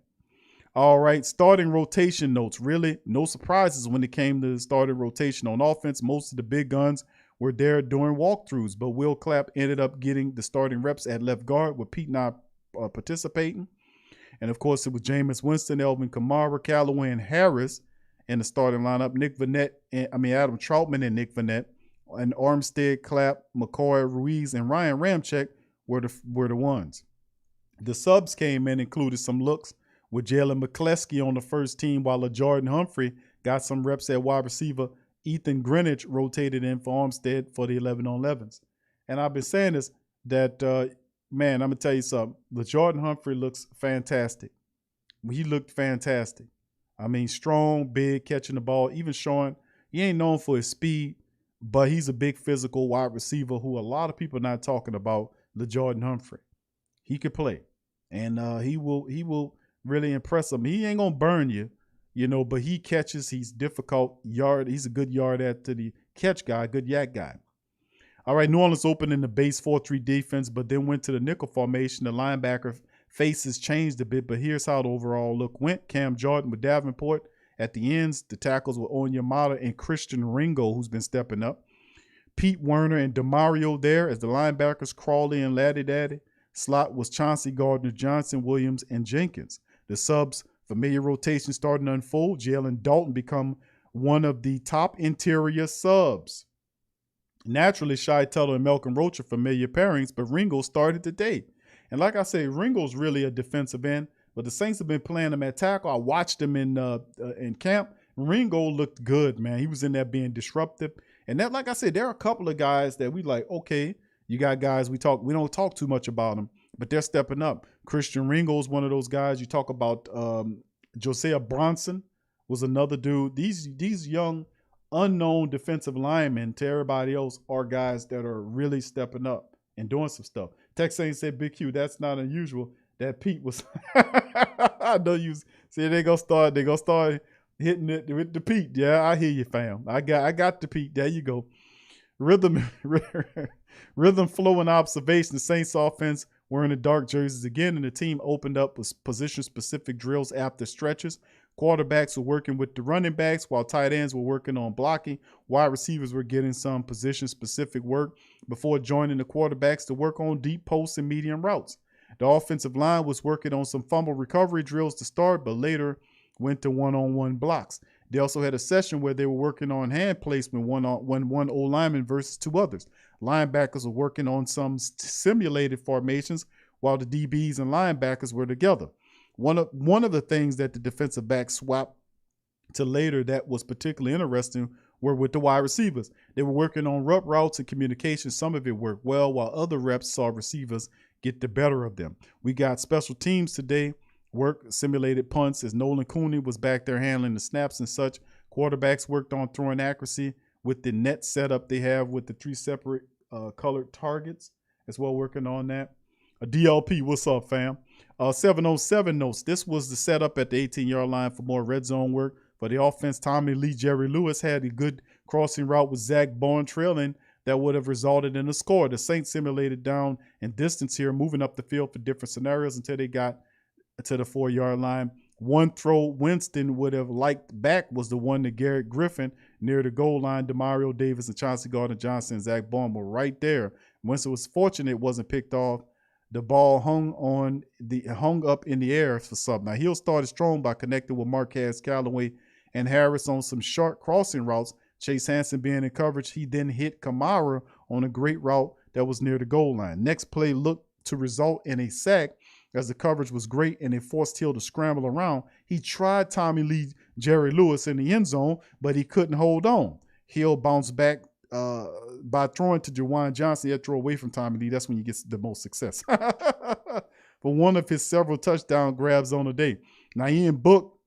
S11: All right, starting rotation notes. Really, no surprises when it came to the starting rotation. On offense, most of the big guns were there during walkthroughs, but Will Clapp ended up getting the starting reps at left guard with Pete not participating. And, of course, it was Jameis Winston, Elvin Kamara, Callaway, and Harris in the starting lineup. Adam Troutman and Nick Vannett, and Armstead, Clapp, McCoy, Ruiz, and Ryan Ramczyk were the ones. The subs came in, included some looks with Jalen McCleskey on the first team, while Jordan Humphrey got some reps at wide receiver. Ethan Greenwich rotated in for Armstead for the 11-on-11s. And I've been saying this, that, man, I'm going to tell you something. Jordan Humphrey looks fantastic. He looked fantastic. I mean, strong, big, catching the ball, even showing. He ain't known for his speed, but he's a big physical wide receiver who a lot of people are not talking about, Jordan Humphrey. He could play, and he will really impress them. He ain't gonna burn you, but he catches. He's difficult yard. He's a good yard after the catch guy, good yak guy. All right, New Orleans opened in the base 4-3 defense, but then went to the nickel formation. The linebacker faces changed a bit, but here's how the overall look went. Cam Jordan with Davenport at the ends. The tackles were Onyemata and Christian Ringo, who's been stepping up. Pete Werner and DeMario there as the linebackers, Crawley and Laddie Daddy. Slot was Chauncey Gardner-Johnson, Williams, and Jenkins. The subs, familiar rotation starting to unfold. Jalen Dalton become one of the top interior subs. Naturally, Shai Tuttle and Malcolm Roach are familiar pairings, but Ringo started today. And like I say, Ringo's really a defensive end, but the Saints have been playing him at tackle. I watched him in camp. Ringo looked good, man. He was in there being disruptive. And that, like I said, there are a couple of guys that we like, okay, you got guys we don't talk too much about them, but they're stepping up. Christian Ringo is one of those guys. You talk about Josiah Bronson was another dude. These young, unknown defensive linemen to everybody else are guys that are really stepping up and doing some stuff. Texane said, Big Q, that's not unusual. That Pete was I know you see they're gonna start hitting it with the Pete. Yeah, I hear you, fam. I got the Pete. There you go. Rhythm, flow, and observation. The Saints offense wearing the dark jerseys again, and the team opened up with position-specific drills after stretches. Quarterbacks were working with the running backs, while tight ends were working on blocking. Wide receivers were getting some position-specific work before joining the quarterbacks to work on deep posts and medium routes. The offensive line was working on some fumble recovery drills to start, but later went to one-on-one blocks. They also had a session where they were working on hand placement, one O-lineman versus two others. Linebackers were working on some simulated formations, while the DBs and linebackers were together. One of the things that the defensive backs swapped to later that was particularly interesting were with the wide receivers. They were working on routes and communication. Some of it worked well, while other reps saw receivers get the better of them. We got special teams today. Work simulated punts as Nolan Cooney was back there handling the snaps and such. Quarterbacks worked on throwing accuracy with the net setup they have with the 3 separate colored targets as well, working on that. A DLP, what's up, fam? 707 notes. This was the setup at the 18-yard line for more red zone work. For the offense, Tommy Lee, Jerry Lewis had a good crossing route with Zach Bourne trailing that would have resulted in a score. The Saints simulated down and distance here, moving up the field for different scenarios until they got to the 4-yard line. One throw Winston would have liked back was the one to Garrett Griffin near the goal line. Demario Davis and Chauncey Gardner-Johnson and Zach Baum were right there. Winston was fortunate it wasn't picked off. The ball hung up in the air for something. Now, Hill started strong by connecting with Marquez Callaway and Harris on some short crossing routes. Chase Hansen being in coverage, he then hit Kamara on a great route that was near the goal line. Next play looked to result in a sack as the coverage was great and it forced Hill to scramble around. He tried Tommy Lee, Jerry Lewis in the end zone, but he couldn't hold on. Hill bounced back by throwing to Juwan Johnson. He had to throw away from Tommy Lee. That's when you get the most success. For one of his several touchdown grabs on the day. Now, Ian Book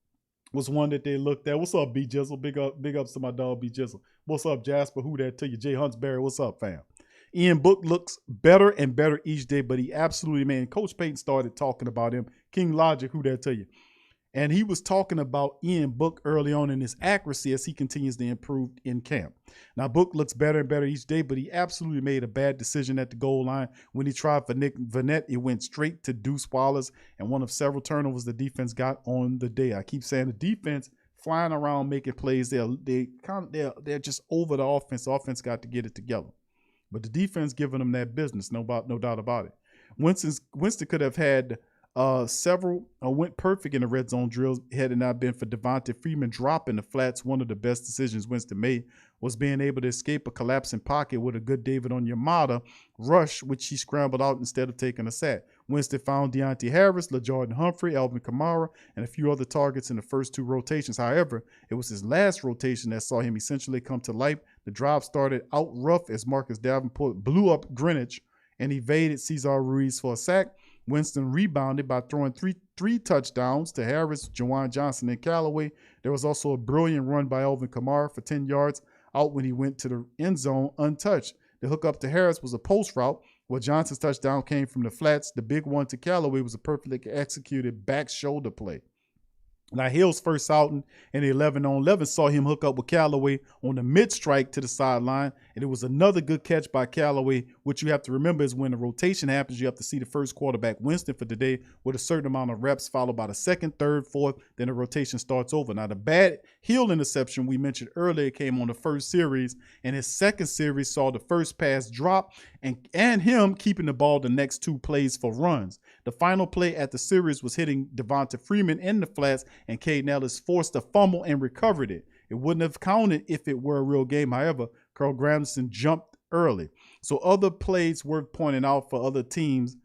S11: was one that they looked at. What's up, B Jizzle? Big ups to my dog, B Jizzle. What's up, Jasper? Who that to you? Jay Huntsberry, what's up, fam? Ian Book looks better and better each day, but he absolutely, man, Coach Payton started talking about him. King Logic, who that to you? And he was talking about Ian Book early on in his accuracy as he continues to improve in camp. Now, Book looks better and better each day, but he absolutely made a bad decision at the goal line. When he tried for Nick Vanette, it went straight to Deuce Wallace, and one of several turnovers the defense got on the day. I keep saying the defense flying around making plays. They're just over the offense. The offense got to get it together. But the defense giving them that business, no doubt about it. Winston could have had went perfect in the red zone drills had it not been for Devonta Freeman dropping the flats. One of the best decisions Winston made was being able to escape a collapsing pocket with a good David Onyemata rush, which he scrambled out instead of taking a sack. Winston found Deontay Harris, LaJordan Humphrey, Alvin Kamara, and a few other targets in the first 2 rotations. However, it was his last rotation that saw him essentially come to life. The drive started out rough as Marcus Davenport blew up Greenwich and evaded Cesar Ruiz for a sack. Winston rebounded by throwing three touchdowns to Harris, Juwan Johnson, and Callaway. There was also a brilliant run by Alvin Kamara for 10 yards out when he went to the end zone untouched. The hook up to Harris was a post route, while Johnson's touchdown came from the flats. The big one to Callaway was a perfectly executed back shoulder play. Now, Hill's first outing in the 11-on-11 saw him hook up with Callaway on the mid-strike to the sideline, and it was another good catch by Callaway. What you have to remember is when the rotation happens, you have to see the first quarterback, Winston, for today with a certain amount of reps, followed by the second, third, fourth, then the rotation starts over. Now, the bad Hill interception we mentioned earlier came on the first series, and his second series saw the first pass drop and him keeping the ball the next 2 plays for runs. The final play at the series was hitting Devonta Freeman in the flats, and Caden Ellis forced a fumble and recovered it. It wouldn't have counted if it were a real game. However, Carl Granderson jumped early. So other plays worth pointing out for other teams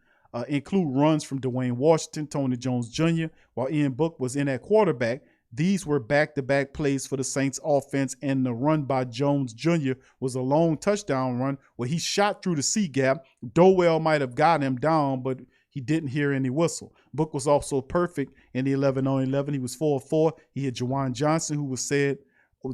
S11: include runs from Dwayne Washington, Tony Jones Jr., while Ian Book was in at quarterback. These were back-to-back plays for the Saints offense, and the run by Jones Jr. was a long touchdown run where he shot through the C-gap. Dowell might have got him down, but he didn't hear any whistle. Book was also perfect in the 11-on-11. He was 4-4. He had Juwan Johnson, who was said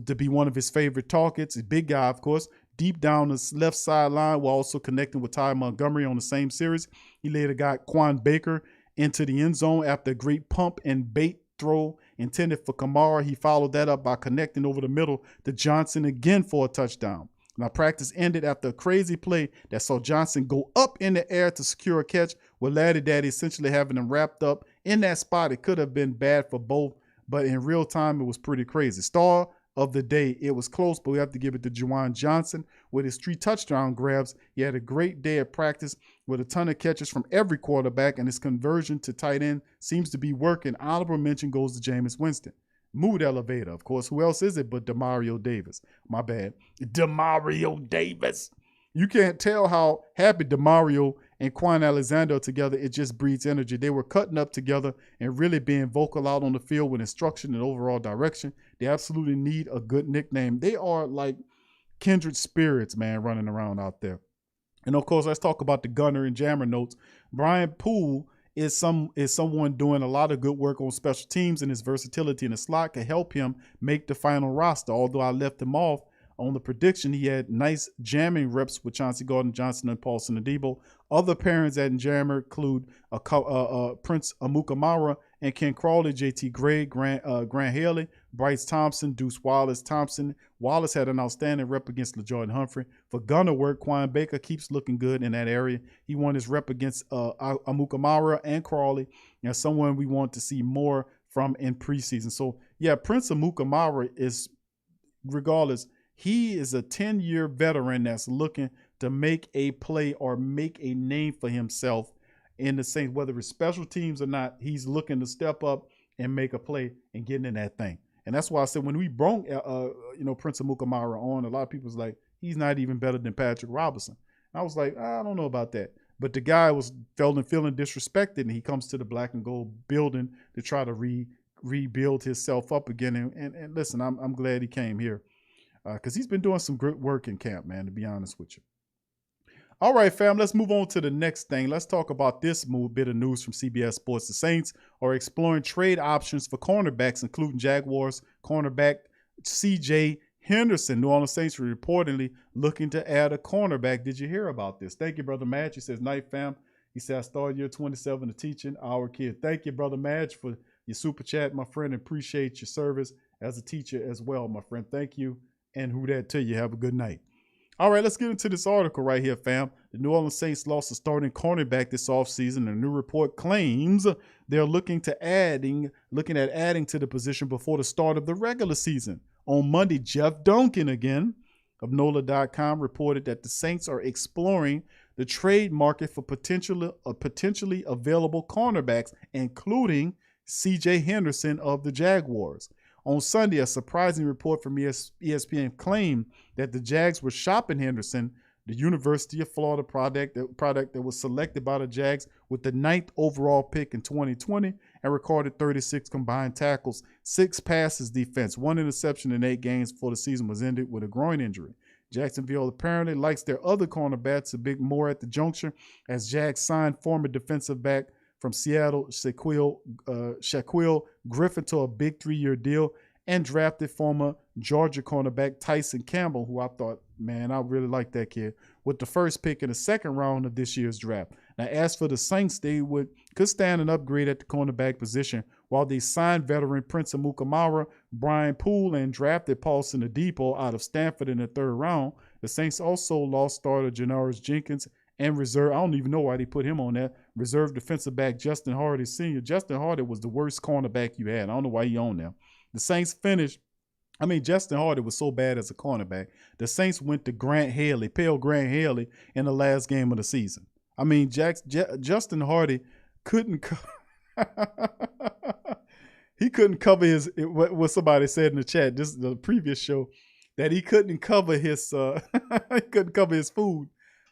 S11: to be one of his favorite targets, a big guy, of course, deep down the left sideline while also connecting with Ty Montgomery on the same series. He later got Quan Baker into the end zone after a great pump and bait throw intended for Kamara. He followed that up by connecting over the middle to Johnson again for a touchdown. Now, practice ended after a crazy play that saw Johnson go up in the air to secure a catch with Laddie Daddy essentially having him wrapped up in that spot. It could have been bad for both but in real time, it was pretty crazy. Star of the day, it was close, but we have to give it to Juwan Johnson with his 3 touchdown grabs. He had a great day at practice with a ton of catches from every quarterback, and his conversion to tight end seems to be working. Honorable mention goes to Jameis Winston. Mood elevator, of course. Who else is it but Demario Davis? My bad. Demario Davis. You can't tell how happy Demario and Quan Alexander are together. It just breeds energy. They were cutting up together and really being vocal out on the field with instruction and overall direction. They absolutely need a good nickname. They are like kindred spirits, man, running around out there. And of course, let's talk about the gunner and jammer notes. Brian Poole is someone doing a lot of good work on special teams, and his versatility in the slot can help him make the final roster. Although I left him off on the prediction, he had nice jamming reps with Chauncey Gardner-Johnson and Paulson Adebo. Other pairings at jammer include Prince Amukamara and Ken Crawley, JT Gray, Grant Haley, Bryce Thompson, Deuce Wallace Thompson. Wallace had an outstanding rep against LaJordan Humphrey. For gunner work, Quan Baker keeps looking good in that area. He won his rep against Amukamara and Crawley, and someone we want to see more from in preseason. So, yeah, Prince Amukamara is, regardless, he is a 10-year veteran that's looking to make a play or make a name for himself in the Saints, whether it's special teams or not. He's looking to step up and make a play and get in that thing. And that's why I said when we brought Prince Amukamara on, a lot of people was like, he's not even better than Patrick Robinson. And I was like, I don't know about that. But the guy was feeling disrespected, and he comes to the black and gold building to try to rebuild himself up again. And listen, I'm glad he came here because he's been doing some good work in camp, man, to be honest with you. All right, fam, let's move on to the next thing. Let's talk about this bit of news from CBS Sports. The Saints are exploring trade options for cornerbacks, including Jaguars cornerback C.J. Henderson. New Orleans Saints were reportedly looking to add a cornerback. Did you hear about this? Thank you, Brother Madge. He says, night, fam. He said, I started year 27 of teaching our kids. Thank you, Brother Madge, for your super chat, my friend. Appreciate your service as a teacher as well, my friend. Thank you, and who that to you. Have a good night. All right, let's get into this article right here, fam. The New Orleans Saints lost a starting cornerback this offseason. A new report claims they're looking at adding to the position before the start of the regular season. On Monday, Jeff Duncan, again, of NOLA.com, reported that the Saints are exploring the trade market for potentially available cornerbacks, including C.J. Henderson of the Jaguars. On Sunday, a surprising report from ESPN claimed that the Jags were shopping Henderson, the University of Florida product that was selected by the Jags with the 9th overall pick in 2020 and recorded 36 combined tackles, 6 passes defense, 1 interception in 8 games before the season was ended with a groin injury. Jacksonville apparently likes their other cornerbacks a bit more at the juncture, as Jags signed former defensive back from Seattle, Shaquille Griffin, to a big 3-year deal, and drafted former Georgia cornerback Tyson Campbell, who I thought, man, I really like that kid, with the first pick in the 2nd round of this year's draft. Now, as for the Saints, they could stand an upgrade at the cornerback position, while they signed veteran Prince Amukamara, Brian Poole, and drafted Paulson Adebo out of Stanford in the 3rd round. The Saints also lost starter Janoris Jenkins and reserve, I don't even know why they put him on that, reserve defensive back Justin Hardy Sr. Justin Hardy was the worst cornerback you had. I don't know why he on there. The Saints finished, Justin Hardy was so bad as a cornerback. The Saints went to Grant Haley, Grant Haley, in the last game of the season. Justin Hardy couldn't he couldn't cover his, what somebody said in the chat, this is the previous show, that he couldn't cover his he couldn't cover his food.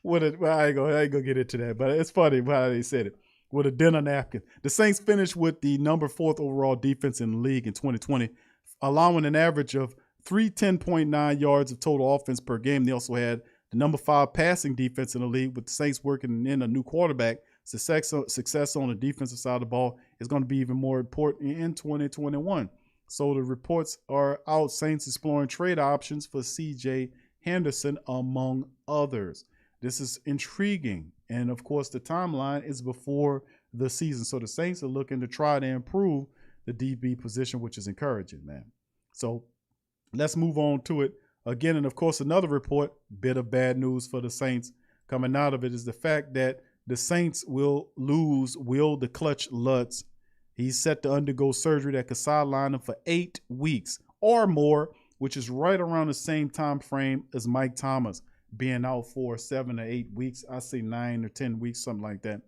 S11: I ain't gonna get into that, but it's funny how they said it. With a dinner napkin. The Saints finished with the number 4th overall defense in the league in 2020, allowing an average of 310.9 yards of total offense per game. They also had the number 5 passing defense in the league, with the Saints working in a new quarterback. Success on the defensive side of the ball is going to be even more important in 2021. So the reports are out, Saints exploring trade options for C.J. Henderson, among others. This is intriguing. And, of course, the timeline is before the season. So the Saints are looking to try to improve the DB position, which is encouraging, man. So let's move on to it again. And, of course, another report, bit of bad news for the Saints coming out of it, is the fact that the Saints will lose Wil the Clutch Lutz. He's set to undergo surgery that could sideline him for 8 weeks or more, which is right around the same time frame as Mike Thomas being out for 7 or 8 weeks. I say 9 or 10 weeks, something like that.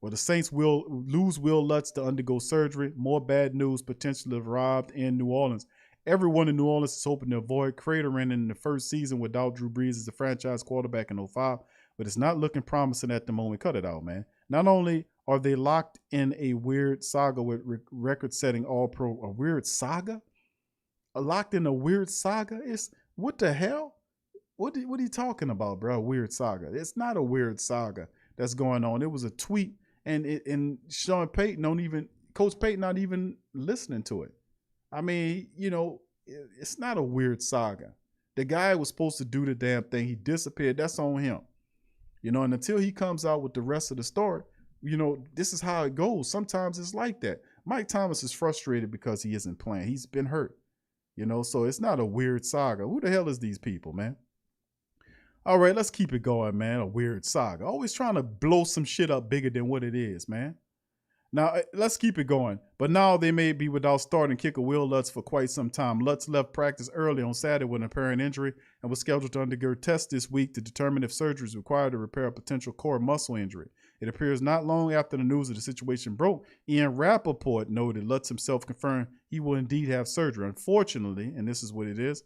S11: Well, the Saints will lose Wil Lutz to undergo surgery. More bad news potentially arrived in New Orleans. Everyone in New Orleans is hoping to avoid cratering in the first season without Drew Brees as the franchise quarterback in 05, but it's not looking promising at the moment. Cut it out, man. Not only are they locked in a weird saga with record-setting All-Pro, a weird saga? Locked in a weird saga? It's what the hell? What are you talking about, bro? Weird saga. It's not a weird saga that's going on. It was a tweet, and Sean Payton Coach Payton not even listening to it. I mean, you know, it's not a weird saga. The guy was supposed to do the damn thing. He disappeared. That's on him. You know, and until he comes out with the rest of the story, you know, this is how it goes. Sometimes it's like that. Mike Thomas is frustrated because he isn't playing. He's been hurt. You know, so it's not a weird saga. Who the hell is these people, man? All right, let's keep it going, man. A weird saga. Always trying to blow some shit up bigger than what it is, man. Now, let's keep it going. But now they may be without starting kicker Wil Lutz for quite some time. Lutz left practice early on Saturday with an apparent injury and was scheduled to undergo tests this week to determine if surgery is required to repair a potential core muscle injury. It appears not long after the news of the situation broke, Ian Rappaport noted Lutz himself confirmed he will indeed have surgery. Unfortunately, and this is what it is,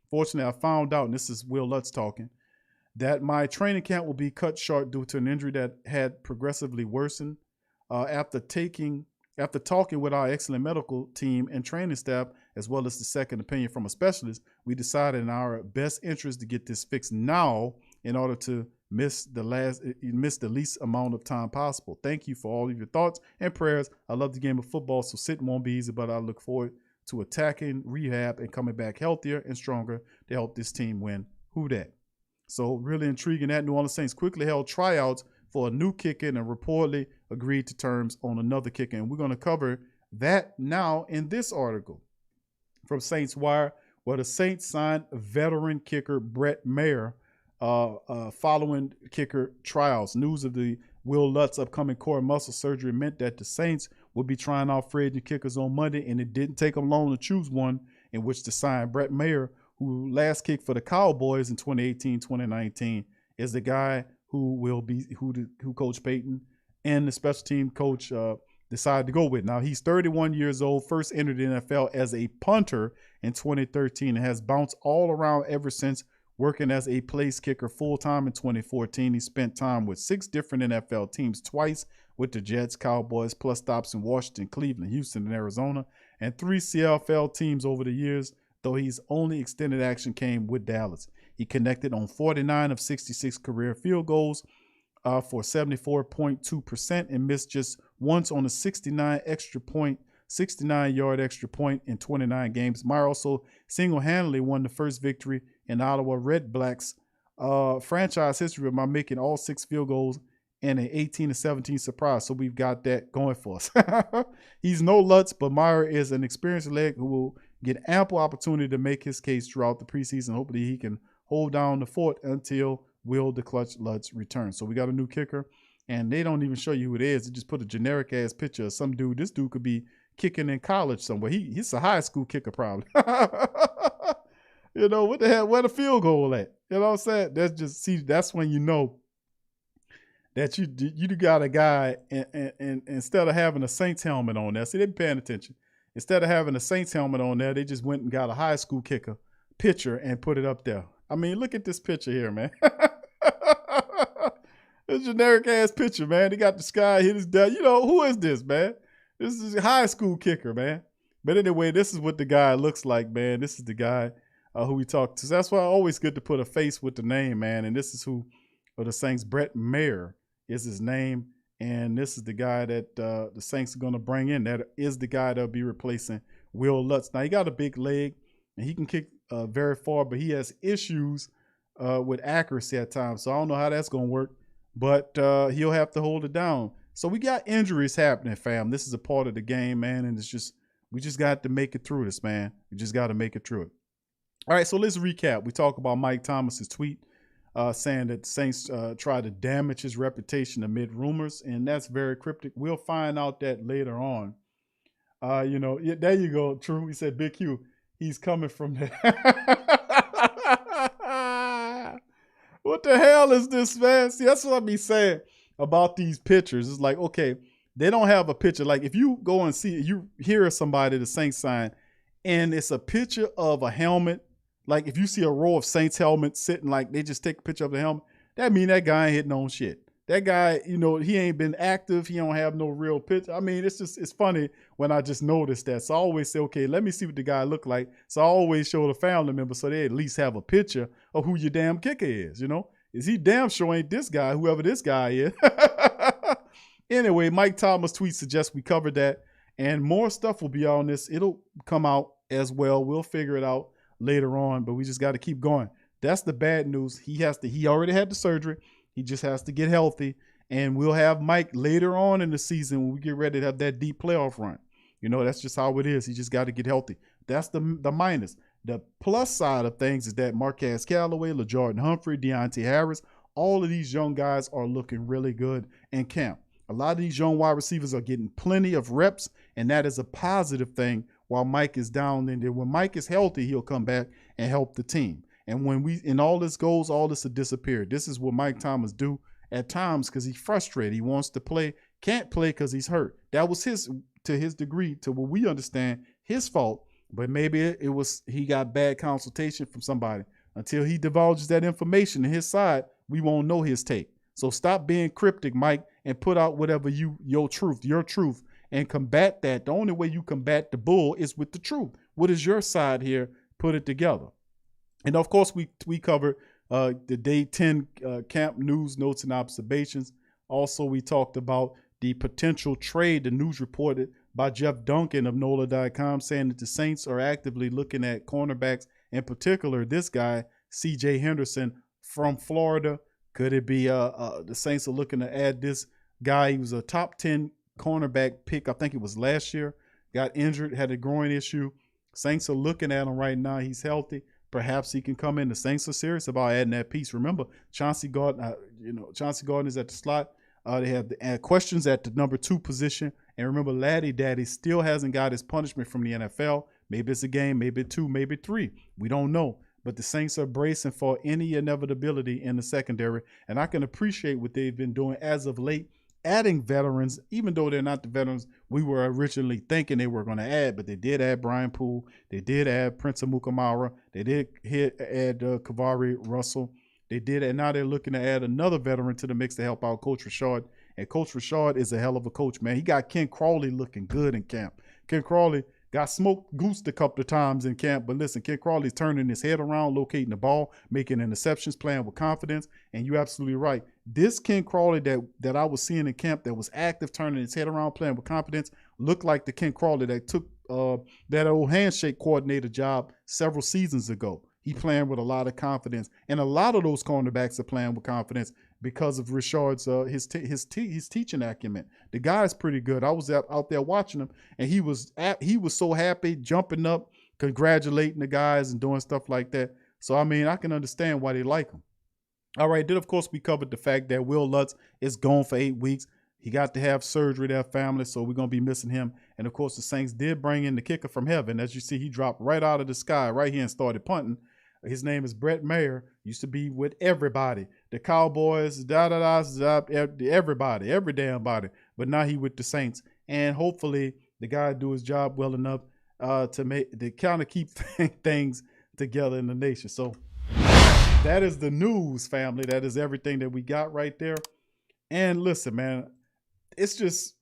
S11: fortunately, I found out, and this is Wil Lutz talking, that my training camp will be cut short due to an injury that had progressively worsened. After talking with our excellent medical team and training staff, as well as the second opinion from a specialist, we decided in our best interest to get this fixed now in order to miss the least amount of time possible. Thank you for all of your thoughts and prayers. I love the game of football, so sitting won't be easy, but I look forward to attacking rehab and coming back healthier and stronger to help this team win. Who dat? So really intriguing that New Orleans Saints quickly held tryouts for a new kicker and reportedly agreed to terms on another kicker. And we're going to cover that now in this article from Saints Wire, where the Saints signed veteran kicker Brett Maher following kicker trials. News of the Wil Lutz upcoming core muscle surgery meant that the Saints would be trying out free agent kickers on Monday, and it didn't take them long to choose one in which to sign. Brett Maher, who last kicked for the Cowboys in 2018-2019, is the guy who Coach Payton and the special team coach decided to go with. Now, he's 31 years old, first entered the NFL as a punter in 2013 and has bounced all around ever since, working as a place kicker full-time in 2014. He spent time with 6 different NFL teams, twice with the Jets, Cowboys, plus stops in Washington, Cleveland, Houston, and Arizona, and 3 CFL teams over the years, though his only extended action came with Dallas. He connected on 49 of 66 career field goals for 74.2% and missed just once on a 69-yard extra point in 29 games. Maher also single-handedly won the first victory in Ottawa Red Blacks franchise history by making all 6 field goals and an 18-17 surprise. So we've got that going for us. He's no Lutz, but Maher is an experienced leg who will get ample opportunity to make his case throughout the preseason. Hopefully he can hold down the fort until Wil the Clutch Lutz returns. So we got a new kicker, and they don't even show you who it is. They just put a generic ass picture of some dude. This dude could be kicking in college somewhere. He's a high school kicker probably. You know, what the hell, where the field goal at? You know what I'm saying? That's when you know that you got a guy, and instead of having a Saints helmet on there, see, they be paying attention. Instead of having a Saints helmet on there, they just went and got a high school kicker picture and put it up there. I mean, look at this picture here, man. It's a generic ass picture, man. They got the sky hit his down. You know, who is this, man? This is a high school kicker, man. But anyway, this is what the guy looks like, man. This is the guy who we talked to. So that's why always good to put a face with the name, man. And this is who, or the Saints, Brett Maher is his name. And this is the guy that the Saints are going to bring in. That is the guy that'll be replacing Wil Lutz. Now, he got a big leg, and he can kick very far, but he has issues with accuracy at times. So I don't know how that's going to work, but he'll have to hold it down. So we got injuries happening, fam. This is a part of the game, man, and we just got to make it through this, man. We just got to make it through it. All right, so let's recap. We talk about Mike Thomas's tweet saying that the Saints tried to damage his reputation amid rumors, and that's very cryptic. We'll find out that later on There you go. True. He said, Big Q, he's coming from there. What the hell is this, man? See, that's what I be saying about these pictures. It's like, okay, they don't have a picture. Like if you go and see, you hear somebody, the Saints sign, and it's a picture of a helmet. Like if you see a row of Saints helmets sitting, like they just take a picture of the helmet, that mean that guy ain't hitting on shit. That guy, he ain't been active. He don't have no real picture. I mean, it's funny when I just noticed that. So I always say, okay, let me see what the guy look like. So I always show the family member so they at least have a picture of who your damn kicker is, Is he damn sure ain't this guy, whoever this guy is. Anyway, Mike Thomas' tweet suggests we covered that. And more stuff will be on this. It'll come out as well. We'll figure it out later on, but we just got to keep going. That's the bad news. He already had the surgery. He just has to get healthy, and we'll have Mike later on in the season when we get ready to have that deep playoff run. That's just how it is. He just got to get healthy. That's the minus. The plus side of things is that Marquez Callaway, LaJordan Humphrey, Deontay Harris, all of these young guys are looking really good in camp. A lot of these young wide receivers are getting plenty of reps, and that is a positive thing while Mike is down. And then when Mike is healthy, he'll come back and help the team. And when all this goes, all this will disappear. This is what Mike Thomas do at times because he's frustrated. He wants to play, can't play because he's hurt. That was to his degree, to what we understand, his fault. But maybe it was he got bad consultation from somebody. Until he divulges that information to his side, we won't know his take. So stop being cryptic, Mike, and put out whatever your truth, and combat that. The only way you combat the bull is with the truth. What is your side here? Put it together. And of course, we covered the day 10 camp news, notes, and observations. Also, we talked about the potential trade. The news reported by Jeff Duncan of NOLA.com saying that the Saints are actively looking at cornerbacks, in particular this guy, C.J. Henderson from Florida. Could it be the Saints are looking to add this guy? He was a top 10 cornerback pick. I think it was last year. Got injured, had a groin issue. Saints are looking at him right now. He's healthy. Perhaps he can come in. The Saints are serious about adding that piece. Remember, Chauncey Gardner is at the slot. They have the questions at the number 2 position. And remember, Laddie Daddy still hasn't got his punishment from the NFL. Maybe it's a game, maybe 2, maybe 3. We don't know. But the Saints are bracing for any inevitability in the secondary. And I can appreciate what they've been doing as of late, adding veterans, even though they're not the veterans we were originally thinking they were going to add. But they did add Brian Poole. They did add Prince Amukamara. They did add Kavari Russell. They did, and now they're looking to add another veteran to the mix to help out Coach Rashard. And Coach Rashard is a hell of a coach, man. He got Ken Crawley looking good in camp. Ken Crawley got smoked goosed a couple of times in camp, but listen, Ken Crawley's turning his head around, locating the ball, making interceptions, playing with confidence, and you're absolutely right. This Ken Crawley that I was seeing in camp that was active, turning his head around, playing with confidence, looked like the Ken Crawley that took that old handshake coordinator job several seasons ago. He playing with a lot of confidence, and a lot of those cornerbacks are playing with confidence because of Rashard's his teaching acumen. The guy's pretty good. I was out there watching him, and he was so happy, jumping up, congratulating the guys and doing stuff like that. So I mean, I can understand why they like him. All right, then of course we covered the fact that Wil Lutz is gone for 8 weeks. He got to have surgery, their family, so we're going to be missing him. And, of course, the Saints did bring in the kicker from heaven. As you see, he dropped right out of the sky right here and started punting. His name is Brett Mayer. Used to be with everybody. The Cowboys, everybody, every damn body. But now he with the Saints. And hopefully the guy do his job well enough to kind of keep things together in the nation. So that is the news, family. That is everything that we got right there. And listen, man, it's just,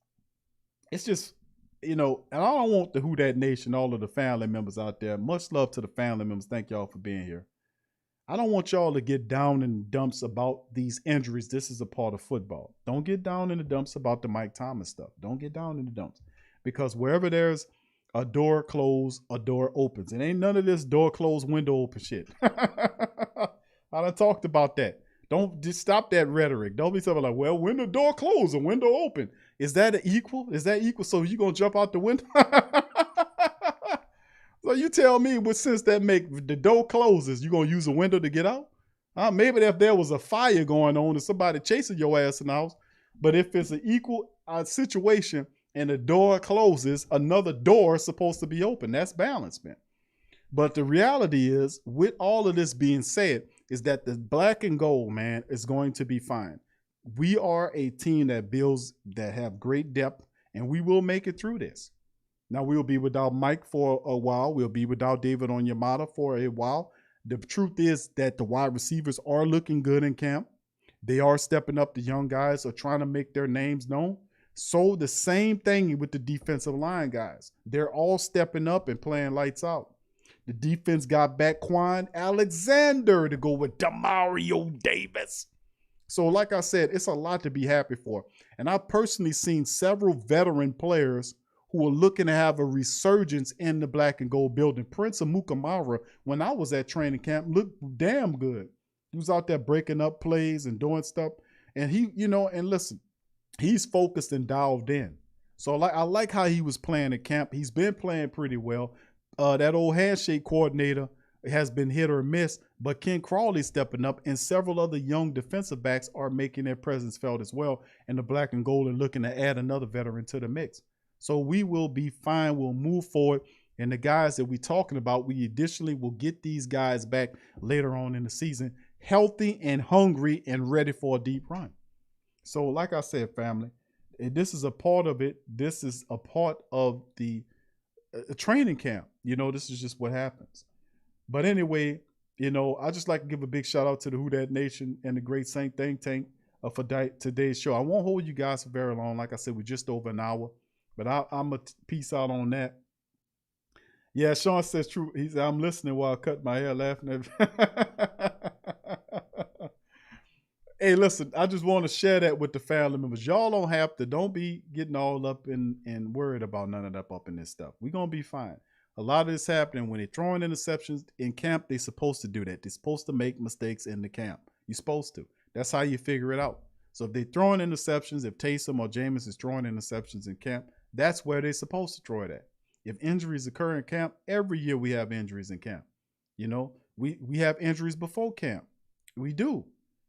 S11: and I don't want the Who Dat Nation, all of the family members out there. Much love to the family members. Thank y'all for being here. I don't want y'all to get down in the dumps about these injuries. This is a part of football. Don't get down in the dumps about the Mike Thomas stuff. Don't get down in the dumps. Because wherever there's a door closed, a door opens. And ain't none of this door closed, window open shit. I done talked about that. Don't just stop that rhetoric. Don't be something like, well, when the door closed, a window open. Is that equal? Is that equal? So you gonna jump out the window? So you tell me what sense that make? The door closes, you gonna use a window to get out? Maybe if there was a fire going on and somebody chasing your ass in the house. But if it's an equal situation and the door closes, another door is supposed to be open. That's balance, man. But the reality is, with all of this being said, is that the black and gold, man, is going to be fine. We are a team that builds, that have great depth, and we will make it through this. Now, we'll be without Mike for a while. We'll be without David Onyemata for a while. The truth is that the wide receivers are looking good in camp. They are stepping up. The young guys are trying to make their names known. So the same thing with the defensive line guys. They're all stepping up and playing lights out. The defense got back Quan Alexander to go with Demario Davis. So like I said, it's a lot to be happy for. And I've personally seen several veteran players who are looking to have a resurgence in the black and gold building. Prince Amukamara, when I was at training camp, looked damn good. He was out there breaking up plays and doing stuff. And he, and listen, he's focused and dialed in. So I like how he was playing at camp. He's been playing pretty well. That old handshake coordinator has been hit or miss, but Ken Crawley stepping up, and several other young defensive backs are making their presence felt as well. And the black and gold are looking to add another veteran to the mix. So we will be fine. We'll move forward. And the guys that we're talking about, we additionally will get these guys back later on in the season, healthy and hungry and ready for a deep run. So like I said, family, this is a part of it. This is a part of the training camp. This is just what happens. But anyway, I just like to give a big shout out to the Who Dat Nation and the Great Saint Think Tank for today's show. I won't hold you guys for very long. Like I said, we're just over an hour, but I'm going to peace out on that. Yeah, Sean says true. He said, I'm listening while I cut my hair laughing at Hey, listen, I just want to share that with the family members. Y'all don't be getting all up and worried about none of that up in this stuff. We're going to be fine. A lot of this happening when they're throwing interceptions in camp. They're supposed to do that. They're supposed to make mistakes in the camp. You're supposed to. That's how you figure it out. So if they're throwing interceptions, if Taysom or Jameis is throwing interceptions in camp, that's where they're supposed to throw it at. If injuries occur in camp, every year we have injuries in camp. We have injuries before camp. We do.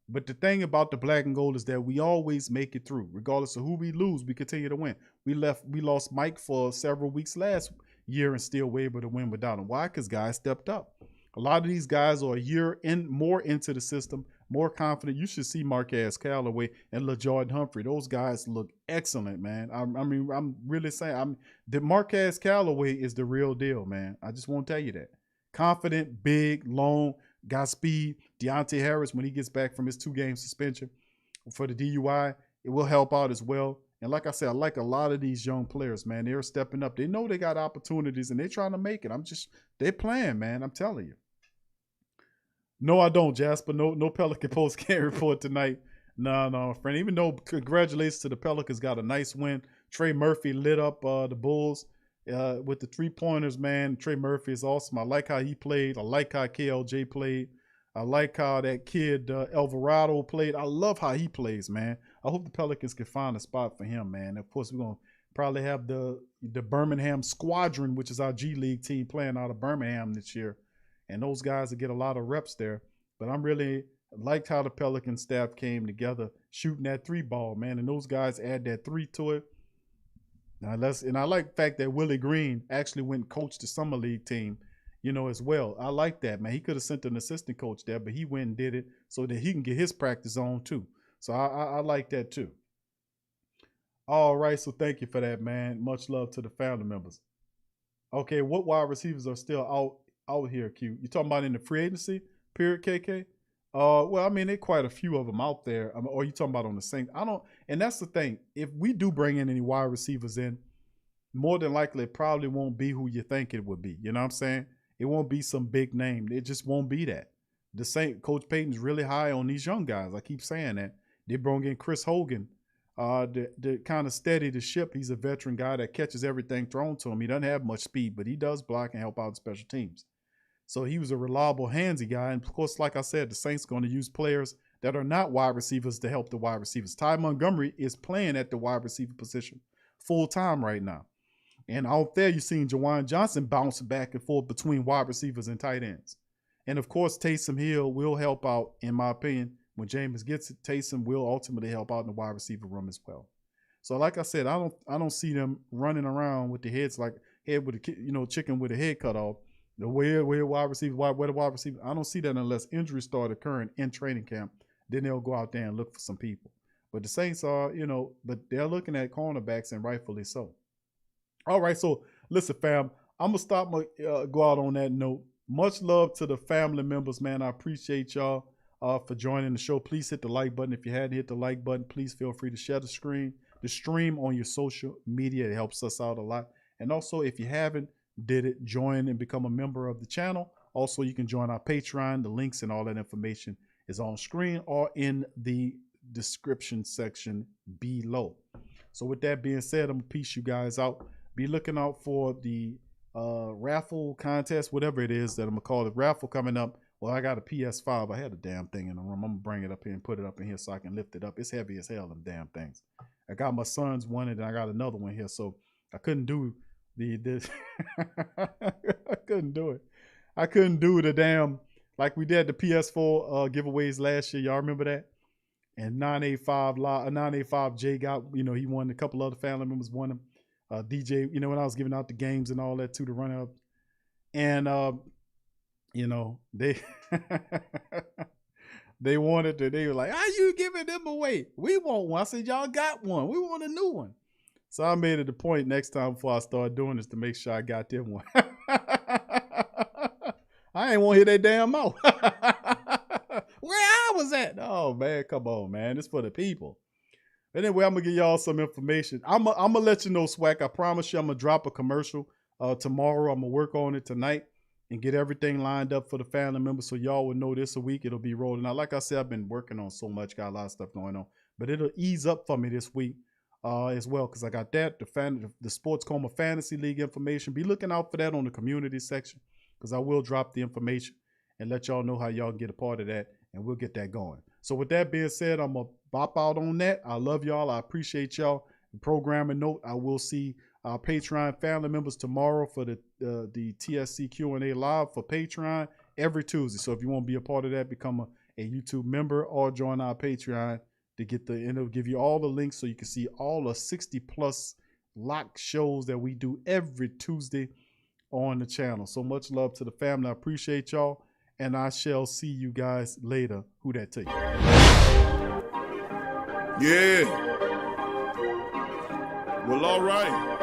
S11: But the thing about the black and gold is that we always make it through. Regardless of who we lose, we continue to win. We lost Mike for several weeks last year and still were able to win without him. Why? Because guys stepped up. A lot of these guys are a year more into the system, more confident. You should see Marquez Callaway and LaJordan Humphrey. Those guys look excellent, man. I'm really saying the Marquez Callaway is the real deal, man. I just want to tell you that. Confident, big, long, got speed. Deontay Harris, when he gets back from his 2-game suspension for the DUI, it will help out as well. And like I said, I like a lot of these young players, man. They're stepping up. They know they got opportunities and they're trying to make it. They're playing, man. I'm telling you. No, I don't, Jasper. No Pelican Post can't report tonight. No, friend. Even though congratulations to the Pelicans, got a nice win. Trey Murphy lit up the Bulls with the 3-pointers, man. Trey Murphy is awesome. I like how he played. I like how KLJ played. I like how that kid Alvarado played. I love how he plays, man. I hope the Pelicans can find a spot for him, man. Of course, we're going to probably have the Birmingham Squadron, which is our G League team, playing out of Birmingham this year. And those guys will get a lot of reps there. But I'm really liked how the Pelican staff came together shooting that 3-ball, man. And those guys add that 3 to it. And I like the fact that Willie Green actually went and coached the Summer League team, as well. I like that, man. He could have sent an assistant coach there, but he went and did it so that he can get his practice on too. So I like that too. All right, so thank you for that, man. Much love to the family members. Okay, what wide receivers are still out here, Q? You talking about in the free agency period, KK? Well, there are quite a few of them out there. Or you talking about on the Saints? And that's the thing. If we do bring in any wide receivers in, more than likely it probably won't be who you think it would be. You know what I'm saying? It won't be some big name. It just won't be that. Coach Payton's really high on these young guys. I keep saying that. They brought in Chris Hogan to kind of steady the ship. He's a veteran guy that catches everything thrown to him. He doesn't have much speed, but he does block and help out special teams. So he was a reliable, handsy guy. And, of course, like I said, the Saints are going to use players that are not wide receivers to help the wide receivers. Ty Montgomery is playing at the wide receiver position full-time right now. And out there, you've seen Jawan Johnson bounce back and forth between wide receivers and tight ends. And, of course, Taysom Hill will help out, in my opinion. When Jameis gets it, Taysom will ultimately help out in the wide receiver room as well. So like I said, I don't see them running around with the heads like head with a chicken with a head cut off. The where wide receiver, where the wide receiver. I don't see that unless injuries start occurring in training camp. Then they'll go out there and look for some people. But the Saints are, but they're looking at cornerbacks, and rightfully so. All right, so listen, fam, I'm gonna stop go out on that note. Much love to the family members, man. I appreciate y'all for joining the show. Please hit the like button. If you hadn't hit the like button, please feel free to share the stream on your social media. It helps us out a lot. And also, if you haven't did it, join and become a member of the channel. Also, you can join our Patreon. The links and all that information is on screen or in the description section below. So with that being said, I'm gonna peace you guys out. Be looking out for the raffle contest, whatever it is that I'm gonna call it, raffle coming up. Well, I got a PS5. I had a damn thing in the room. I'm gonna bring it up here and put it up in here so I can lift it up. It's heavy as hell, them damn things. I got my son's one and I got another one here, so I couldn't do this. I couldn't do it. I couldn't do the damn like we did the PS4 giveaways last year. Y'all remember that? And 985J got, he won. A couple other family members won them. DJ, when I was giving out the games and all that too, to run up. And they they wanted to, they were like, how you giving them away? We want one. I said, y'all got one. We want a new one. So I made it a point next time before I start doing this to make sure I got them one. I ain't want to hear that damn mouth. Where I was at. Oh, man, come on, man. It's for the people. Anyway, I'm going to give y'all some information. I'm going to let you know, Swag. I promise you I'm going to drop a commercial tomorrow. I'm going to work on it tonight and get everything lined up for the family members so y'all will know this a week. It'll be rolling out. Like I said, I've been working on so much. Got a lot of stuff going on. But it'll ease up for me this week as well because I got that, the Sports Coma Fantasy League information. Be looking out for that on the community section because I will drop the information and let y'all know how y'all can get a part of that, and we'll get that going. So with that being said, I'm going to bop out on that. I love y'all. I appreciate y'all. Programming note, I will see our Patreon family members tomorrow for the TSC Q&A live for Patreon every Tuesday. So if you want to be a part of that, become a YouTube member or join our Patreon to get it'll give you all the links so you can see all the 60+ lock shows that we do every Tuesday on the channel. So much love to the family. I appreciate y'all, and I shall see you guys later. Who that to you?
S2: Yeah. Well, all right.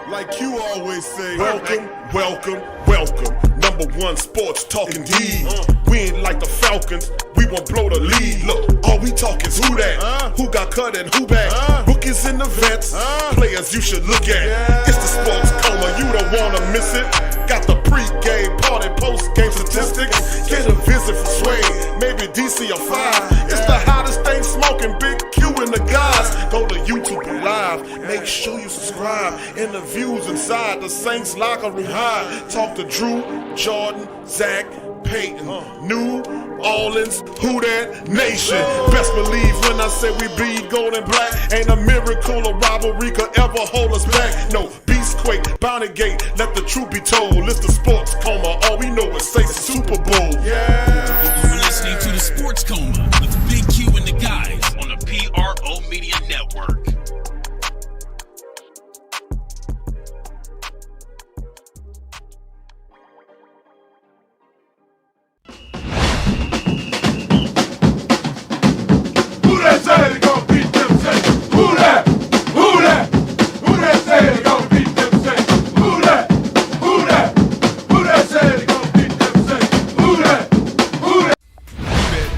S2: Like you always say, welcome, welcome, welcome. #1 sports talking D. We ain't like the Falcons. We won't blow the lead. Look, all we talk is who that, who got cut and who back. Rookies and the vets, players you should look at. It's the Sports Coma, you don't wanna miss it. Got the pre-game, party, post-game statistics. Get a visit from Sway, maybe DC or 5. It's the hottest thing smoking, Big Q and the guys. Go to YouTube Live, make sure you subscribe. Interviews inside the Saints locker room high. Talk to Drew, Jordan, Zach, Payton, New Orleans, who that nation. Best believe when I say we bleed gold and black. Ain't a miracle or rivalry could ever hold us back. No, Beastquake, Bounty Gate, let the truth be told. It's the Sports Coma, all we know is say Super Bowl. Yeah.
S3: You're listening to the Sports Coma with Big Q and the guys on the PRO Media Network.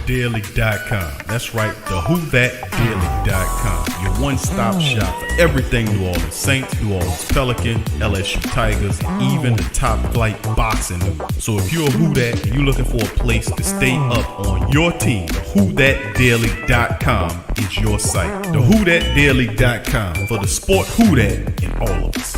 S1: Daily.com. That's right, the WhoThatDaily.com. Your one-stop shop for everything New Orleans Saints, New Orleans Pelicans, LSU Tigers, even the top flight boxing news. So if you're a Who That and you're looking for a place to stay up on your team, WhoThatDaily.com is your site. The WhoThatDaily.com for the sport Who That in all of us.